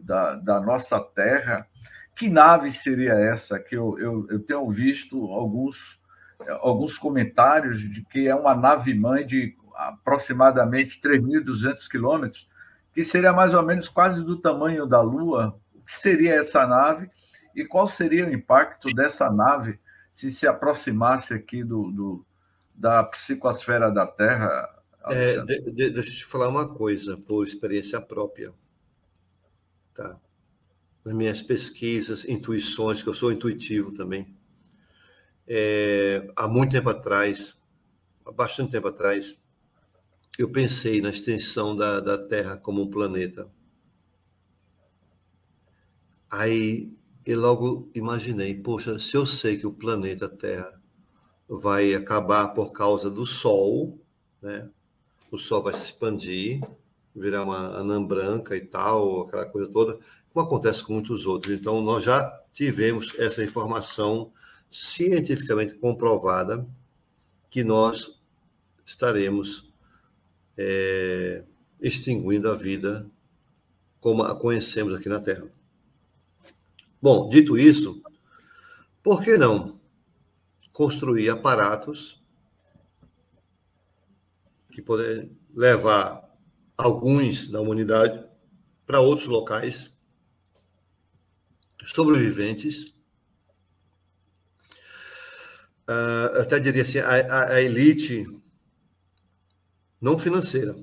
da nossa Terra. Que nave seria essa? Que eu tenho visto alguns comentários de que é uma nave-mãe de aproximadamente 3.200 quilômetros, que seria mais ou menos quase do tamanho da Lua. O que seria essa nave e qual seria o impacto dessa nave se aproximasse aqui da psicosfera da Terra? Deixa eu te falar uma coisa, por experiência própria. Tá? Nas minhas pesquisas, intuições, que eu sou intuitivo também. Há muito tempo atrás, há bastante tempo atrás, eu pensei na extensão da Terra como um planeta. Aí eu logo imaginei, poxa, se eu sei que o planeta Terra vai acabar por causa do Sol, né? O Sol vai se expandir, virar uma anã branca e tal, aquela coisa toda, como acontece com muitos outros. Então, nós já tivemos essa informação cientificamente comprovada que nós estaremos extinguindo a vida como a conhecemos aqui na Terra. Bom, dito isso, por que não construir aparatos que podem levar alguns da humanidade para outros locais sobreviventes? Eu até diria assim, a elite não financeira,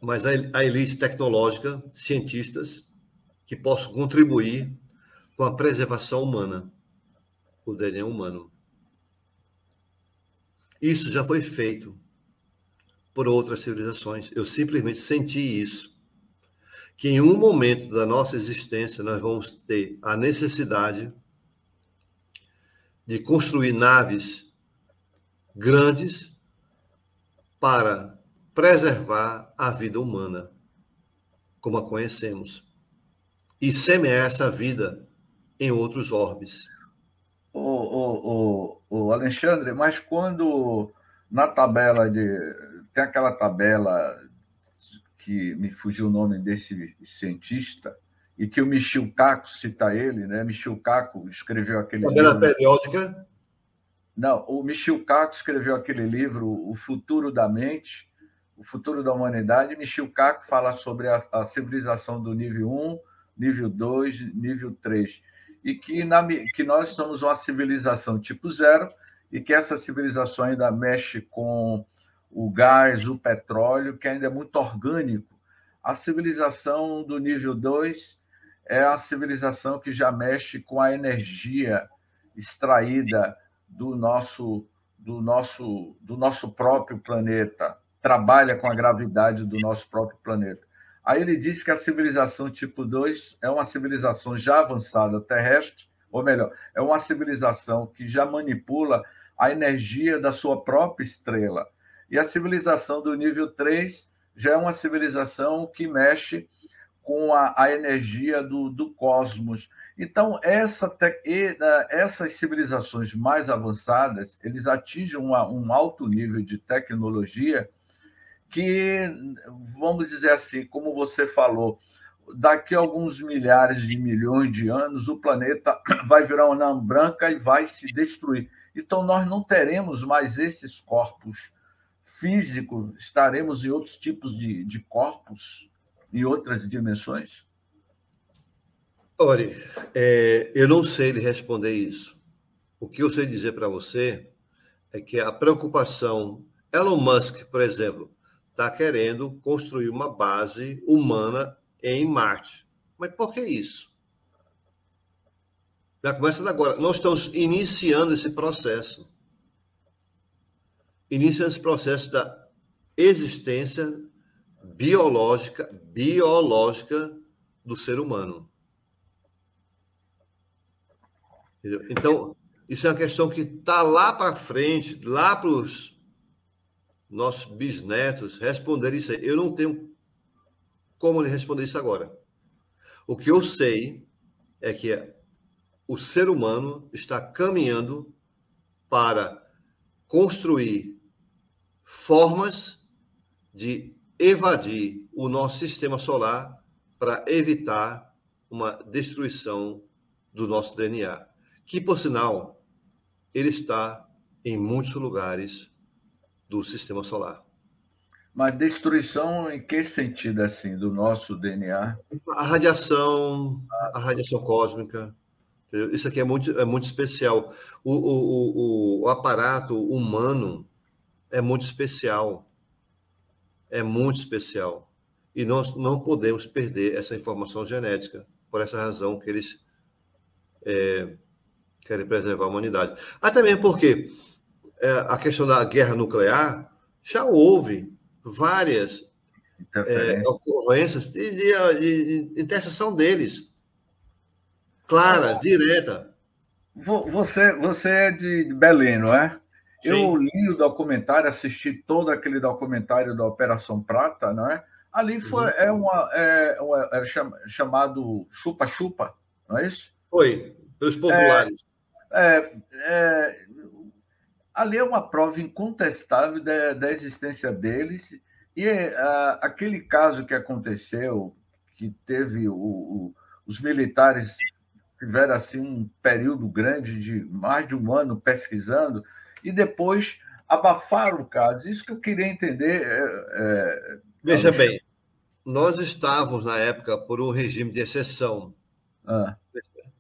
mas a elite tecnológica, cientistas que possam contribuir com a preservação humana, o DNA humano. Isso já foi feito por outras civilizações. Eu simplesmente senti isso, que em um momento da nossa existência nós vamos ter a necessidade de construir naves grandes para preservar a vida humana, como a conhecemos, e semear essa vida em outros orbes. Alexandre, mas quando na tabela tem aquela tabela que me fugiu o nome desse cientista, e que o Michio Kaku cita ele, né? Michio Kaku escreveu aquele tabela livro... periódica? Não, o Michio Kaku escreveu aquele livro, O Futuro da Mente, O Futuro da Humanidade. Michio Kaku fala sobre a civilização do nível 1, nível 2, nível 3, e que nós somos uma civilização tipo 0, e que essa civilização ainda mexe com o gás, o petróleo, que ainda é muito orgânico. A civilização do nível 2 é a civilização que já mexe com a energia extraída do nosso próprio planeta, trabalha com a gravidade do nosso próprio planeta. Aí ele diz que a civilização tipo 2 é uma civilização já avançada terrestre, ou melhor, é uma civilização que já manipula a energia da sua própria estrela. E a civilização do nível 3 já é uma civilização que mexe com a energia do cosmos. Então, essas civilizações mais avançadas, eles atingem um alto nível de tecnologia que, vamos dizer assim, como você falou, daqui a alguns milhares de milhões de anos, o planeta vai virar uma anã branca e vai se destruir. Então, nós não teremos mais esses corpos físicos, estaremos em outros tipos de corpos, em outras dimensões? Olha, eu não sei lhe responder isso. O que eu sei dizer para você é que a preocupação... Elon Musk, por exemplo, está querendo construir uma base humana em Marte. Mas por que isso? Já começa agora. Nós estamos iniciando esse processo. Iniciando esse processo da existência biológica do ser humano. Entendeu? Então, isso é uma questão que está lá para frente, lá para os nossos bisnetos responder isso aí. Eu não tenho como lhe responder isso agora. O que eu sei é que o ser humano está caminhando para construir formas de evadir o nosso sistema solar para evitar uma destruição do nosso DNA, que, por sinal, ele está em muitos lugares do sistema solar. Mas destruição em que sentido, assim, do nosso DNA? A radiação cósmica, isso aqui é muito especial. O aparato humano é muito especial. É muito especial. E nós não podemos perder essa informação genética, por essa razão que eles querem preservar a humanidade. Até mesmo porque a questão da guerra nuclear já houve várias ocorrências de interseção deles. Clara, direta. Você é de Belém, não é? Sim. Eu li o documentário, assisti todo aquele documentário da Operação Prata, não é? Ali foi chamado Chupa-Chupa, não é isso? Foi, pelos populares. Ali é uma prova incontestável da existência deles. E aquele caso que aconteceu, que teve os militares tiveram assim um período grande de mais de um ano pesquisando e depois abafaram o caso. Isso que eu queria entender. Veja bem, nós estávamos na época por um regime de exceção.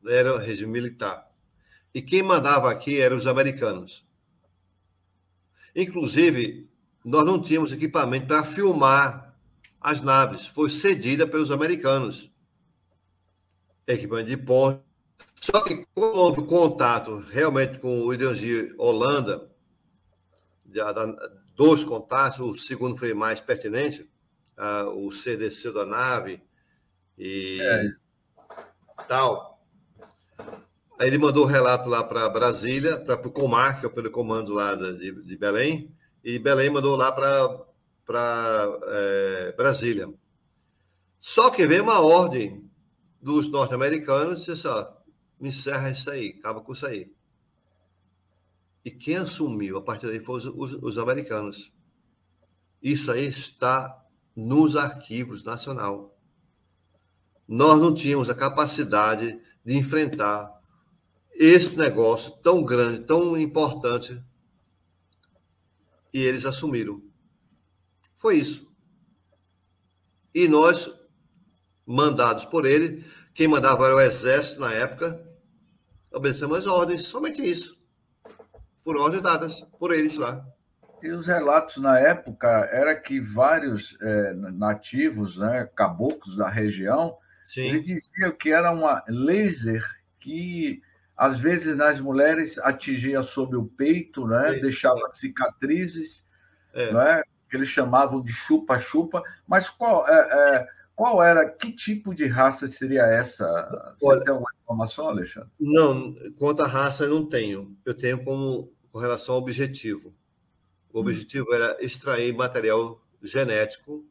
Era o regime militar. E quem mandava aqui eram os americanos. Inclusive, nós não tínhamos equipamento para filmar as naves. Foi cedida pelos americanos. Equipamento de ponte. Só que, como houve contato realmente com o Ideologia Holanda, dois contatos, o segundo foi mais pertinente, o CDC da nave e tal. Aí ele mandou o relato lá para Brasília, para o Comar, que é pelo comando lá de Belém, e Belém mandou lá para Brasília. Só que veio uma ordem dos norte-americanos e disse, me encerra isso aí, acaba com isso aí. E quem assumiu a partir daí foram os americanos. Isso aí está nos arquivos nacionais. Nós não tínhamos a capacidade de enfrentar esse negócio tão grande, tão importante, e eles assumiram. Foi isso. E nós, mandados por ele, quem mandava era o exército na época, obedecemos as ordens, somente isso. Por ordens dadas por eles lá. E os relatos na época era que vários nativos, né, caboclos da região, eles diziam que era uma laser que, às vezes, nas mulheres atingia sob o peito, né, deixava cicatrizes, né, que eles chamavam de chupa-chupa. Mas qual era, que tipo de raça seria essa? Você tem alguma informação, Alexandre? Não, quanto à raça eu não tenho. Eu tenho com relação ao objetivo. O objetivo era extrair material genético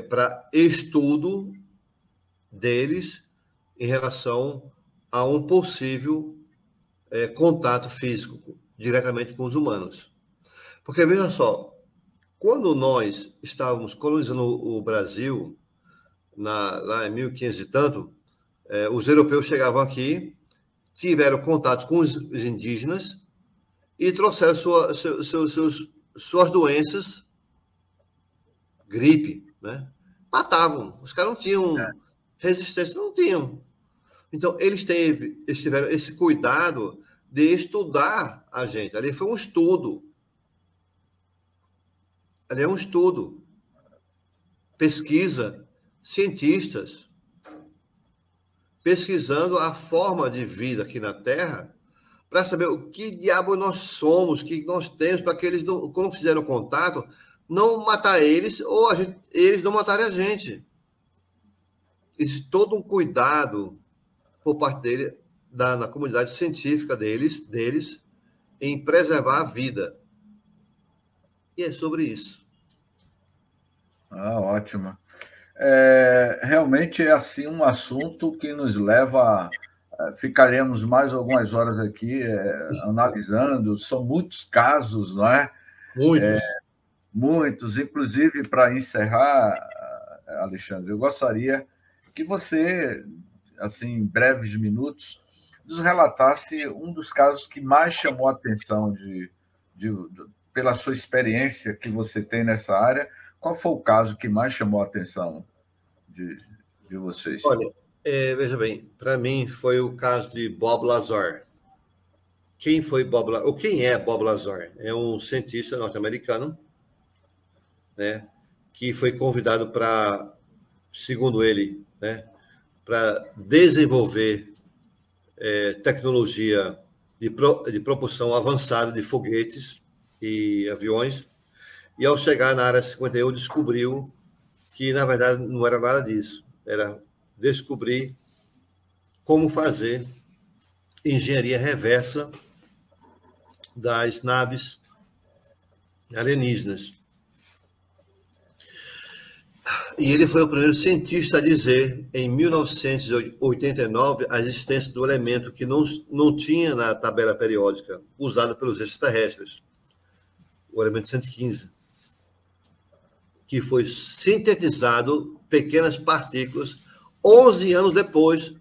para estudo deles em relação a um possível contato físico diretamente com os humanos. Porque, veja só, quando nós estávamos colonizando o Brasil, lá em 1500 e tanto, os europeus chegavam aqui, tiveram contato com os indígenas, e trouxeram suas doenças, gripe, né? Matavam. Os caras não tinham resistência, não tinham. Então, eles tiveram esse cuidado de estudar a gente. Ali foi um estudo. Ali é um estudo. Pesquisa, cientistas, pesquisando a forma de vida aqui na Terra, para saber o que diabo nós somos, o que nós temos, para que eles, quando fizeram contato, não matar eles ou eles não matarem a gente. Existe todo um cuidado por parte dele, na comunidade científica deles, em preservar a vida. E é sobre isso. Ótimo. Realmente é assim um assunto que nos leva ficaremos mais algumas horas aqui analisando. São muitos casos, não é? Muitos. Muitos. Inclusive, para encerrar, Alexandre, eu gostaria que você, assim, em breves minutos, nos relatasse um dos casos que mais chamou a atenção pela sua experiência que você tem nessa área. Qual foi o caso que mais chamou a atenção de vocês? Olha, veja bem, para mim foi o caso de Bob Lazar. Quem foi Bob Lazar? Ou quem é Bob Lazar? É um cientista norte-americano, né, que foi convidado para, segundo ele, né, para desenvolver tecnologia de propulsão avançada de foguetes e aviões. E ao chegar na área 51, descobriu que, na verdade, não era nada disso. Era descobrir como fazer engenharia reversa das naves alienígenas. E ele foi o primeiro cientista a dizer, em 1989, a existência do elemento que não tinha na tabela periódica usada pelos extraterrestres, o elemento 115, que foi sintetizado, pequenas partículas, 11 anos depois,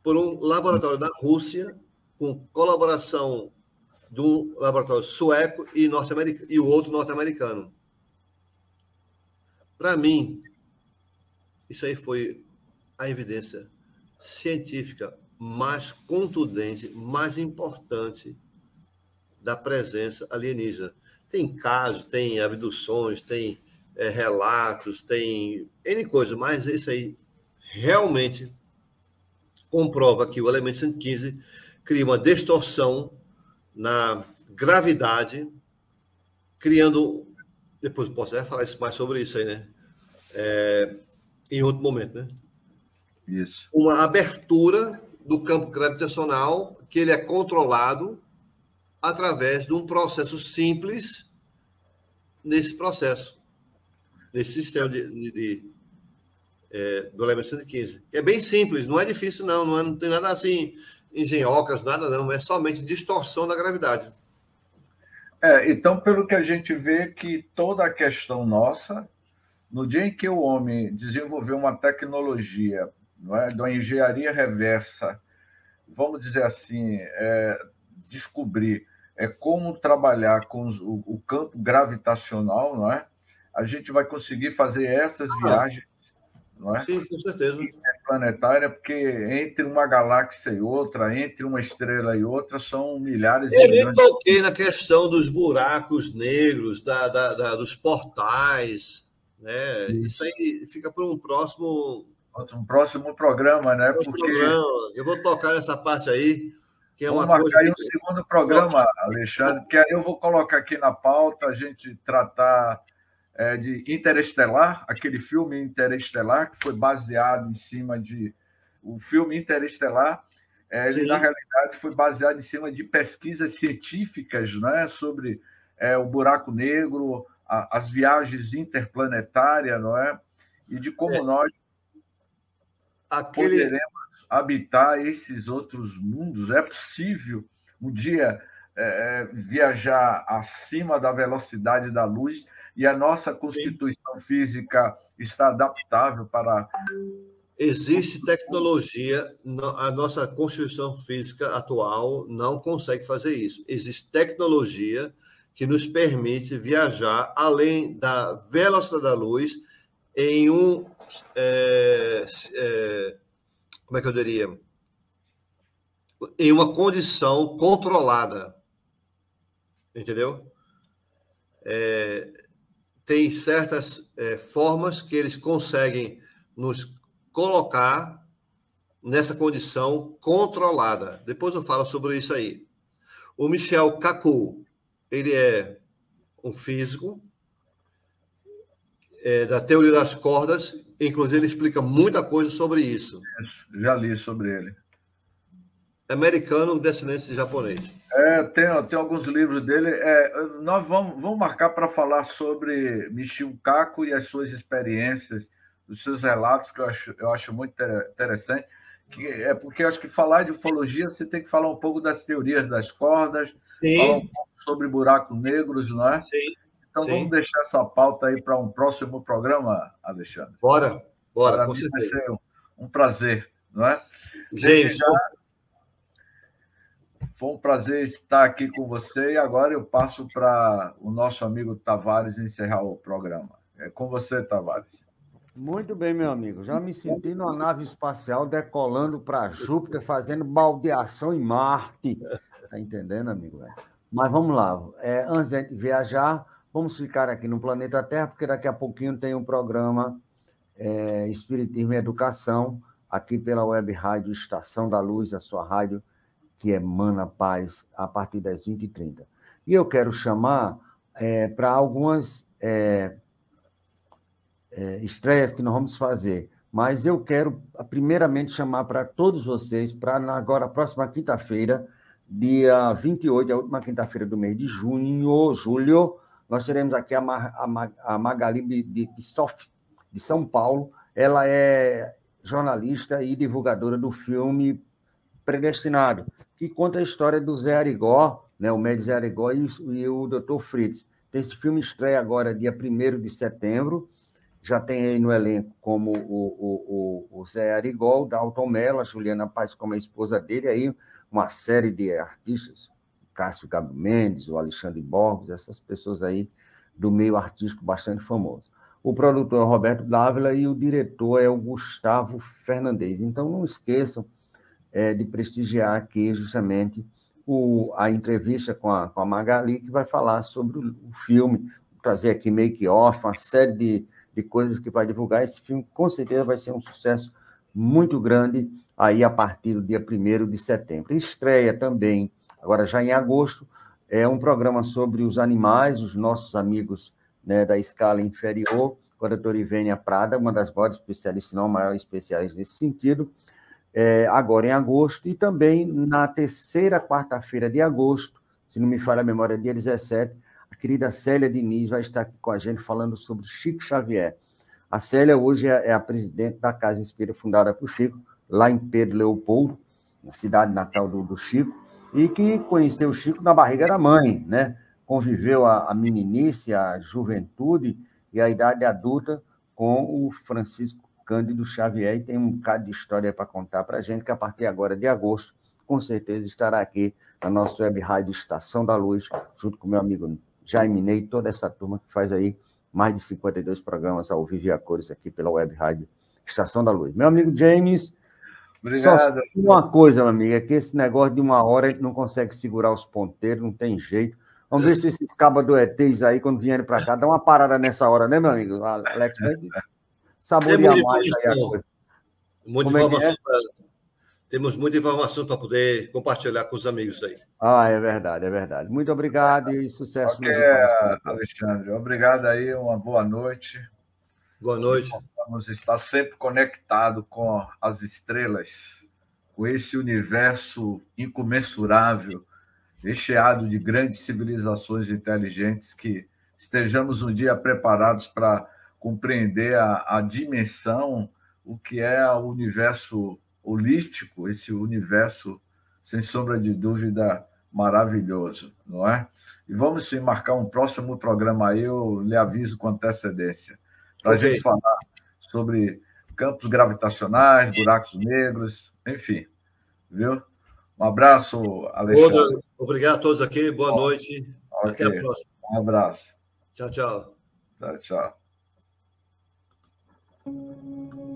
por um laboratório da Rússia, com colaboração de um laboratório sueco e o outro norte-americano. Para mim, isso aí foi a evidência científica mais contundente, mais importante da presença alienígena. Tem casos, tem abduções, tem relatos, tem N coisas, mas isso aí realmente comprova que o elemento 115 cria uma distorção na gravidade, criando... Depois posso até falar mais sobre isso aí, né? Em outro momento, né? Isso. Uma abertura do campo gravitacional que ele é controlado através de um processo simples nesse processo, nesse sistema do elemento 115. É bem simples, não é difícil, não tem nada assim, engenhocas, nada não, é somente distorção da gravidade. Então, pelo que a gente vê, que toda a questão nossa, no dia em que o homem desenvolveu uma tecnologia, não é, de uma engenharia reversa, vamos dizer assim, descobrir como trabalhar com o campo gravitacional, não é? A gente vai conseguir fazer essas viagens, não é? Sim, com certeza. Interplanetária, porque entre uma galáxia e outra, entre uma estrela e outra, são milhares de milhões. Eu toquei na questão dos buracos negros, dos portais, né? Isso aí fica para um próximo programa, né? Eu vou tocar nessa parte aí, que é uma coisa. Vamos marcar aí um segundo programa, Alexandre, que aí eu vou colocar aqui na pauta, a gente tratar de Interestelar, aquele filme Interestelar, que foi baseado em cima de... O filme Interestelar, ele, na realidade, foi baseado em cima de pesquisas científicas, né, sobre o buraco negro, as viagens interplanetárias, não é? E de como nós poderemos habitar esses outros mundos. É possível um dia viajar acima da velocidade da luz, e a nossa constituição física está adaptável para existe tecnologia, a nossa constituição física atual não consegue fazer isso. Existe tecnologia que nos permite viajar além da velocidade da luz em como é que eu diria? Em uma condição controlada. Entendeu? Tem certas formas que eles conseguem nos colocar nessa condição controlada. Depois eu falo sobre isso aí. O Michel Kaku, ele é um físico da teoria das cordas, inclusive ele explica muita coisa sobre isso. Já li sobre ele. Americano, descendente de japonês. Tem alguns livros dele. Nós vamos marcar para falar sobre Michio Kaku e as suas experiências, os seus relatos, que eu acho muito interessante. Porque eu acho que falar de ufologia, você tem que falar um pouco das teorias das cordas, Sim. Falar um pouco sobre buracos negros, não é? Sim. Então, Sim. Vamos deixar essa pauta aí para um próximo programa, Alexandre. Bora, Para com mim certeza. vai ser um prazer, não é? James, foi um prazer estar aqui com você e agora eu passo para o nosso amigo Tavares encerrar o programa. É com você, Tavares. Muito bem, meu amigo. Já me senti numa nave espacial decolando para Júpiter, fazendo baldeação em Marte. Tá entendendo, amigo? Mas vamos lá. Antes de viajar, vamos ficar aqui no planeta Terra, porque daqui a pouquinho tem um programa Espiritismo e Educação, aqui pela Web Rádio Estação da Luz, a sua rádio que emana paz a partir das 20h30. E eu quero chamar para algumas estreias que nós vamos fazer, mas eu quero primeiramente chamar para todos vocês, para agora, a próxima quinta-feira, dia 28, a última quinta-feira do mês de julho, nós teremos aqui a Magali Bissoff, de São Paulo. Ela é jornalista e divulgadora do filme Predestinado, que conta a história do Zé Arigó, né, o médico Zé Arigó e o Dr. Fritz. Esse filme estreia agora, dia 1º de setembro, já tem aí no elenco como o Zé Arigó, o Dalton Mello, a Juliana Paz como a esposa dele, aí uma série de artistas, Cássio Gabo Mendes, o Alexandre Borges, essas pessoas aí do meio artístico bastante famoso. O produtor é o Roberto Dávila e o diretor é o Gustavo Fernandes. Então, não esqueçam de prestigiar aqui justamente a entrevista com a Magali, que vai falar sobre o filme, trazer aqui make-off, uma série de coisas que vai divulgar. Esse filme, com certeza, vai ser um sucesso muito grande aí a partir do dia 1º de setembro. Estreia também, agora já em agosto, um programa sobre os animais, os nossos amigos, né, da escala inferior, com a doutora Ivênia Prada, uma das maiores especialistas, se não a maior especialista nesse sentido, agora em agosto, e também na terceira quarta-feira de agosto, se não me falha a memória, dia 17, a querida Célia Diniz vai estar aqui com a gente falando sobre Chico Xavier. A Célia hoje é a presidente da Casa Espírita fundada por Chico, lá em Pedro Leopoldo, na cidade natal do Chico, e que conheceu o Chico na barriga da mãe, né? Conviveu a meninice, a juventude e a idade adulta com o Francisco Cândido Xavier, e tem um bocado de história para contar para a gente, que a partir agora de agosto, com certeza estará aqui na nossa web rádio Estação da Luz, junto com meu amigo Jaime Ney, toda essa turma que faz aí mais de 52 programas ao vivo e a cores aqui pela web rádio Estação da Luz. Meu amigo James, obrigado. Só uma coisa, meu amigo, é que esse negócio de 1 hora a gente não consegue segurar os ponteiros, não tem jeito. Vamos ver se esses cabas do ETs aí, quando vierem para cá, dá uma parada nessa hora, né, meu amigo? Alex, vai saborear mais aí a coisa. Temos muita informação para poder compartilhar com os amigos aí. É verdade, é verdade. Muito obrigado e sucesso nos Alexandre, obrigado aí, uma boa noite. Boa noite. Vamos estar sempre conectados com as estrelas, com esse universo incomensurável, recheado de grandes civilizações inteligentes, que estejamos um dia preparados para compreender a dimensão, o que é o universo holístico, esse universo, sem sombra de dúvida, maravilhoso, não é? E vamos sim marcar um próximo programa aí, eu lhe aviso com antecedência, para a gente falar sobre campos gravitacionais, buracos negros, enfim, viu? Um abraço, Alexandre. Obrigado a todos aqui, boa noite. Okay. Até a próxima. Um abraço. Tchau, tchau. Tchau, tchau.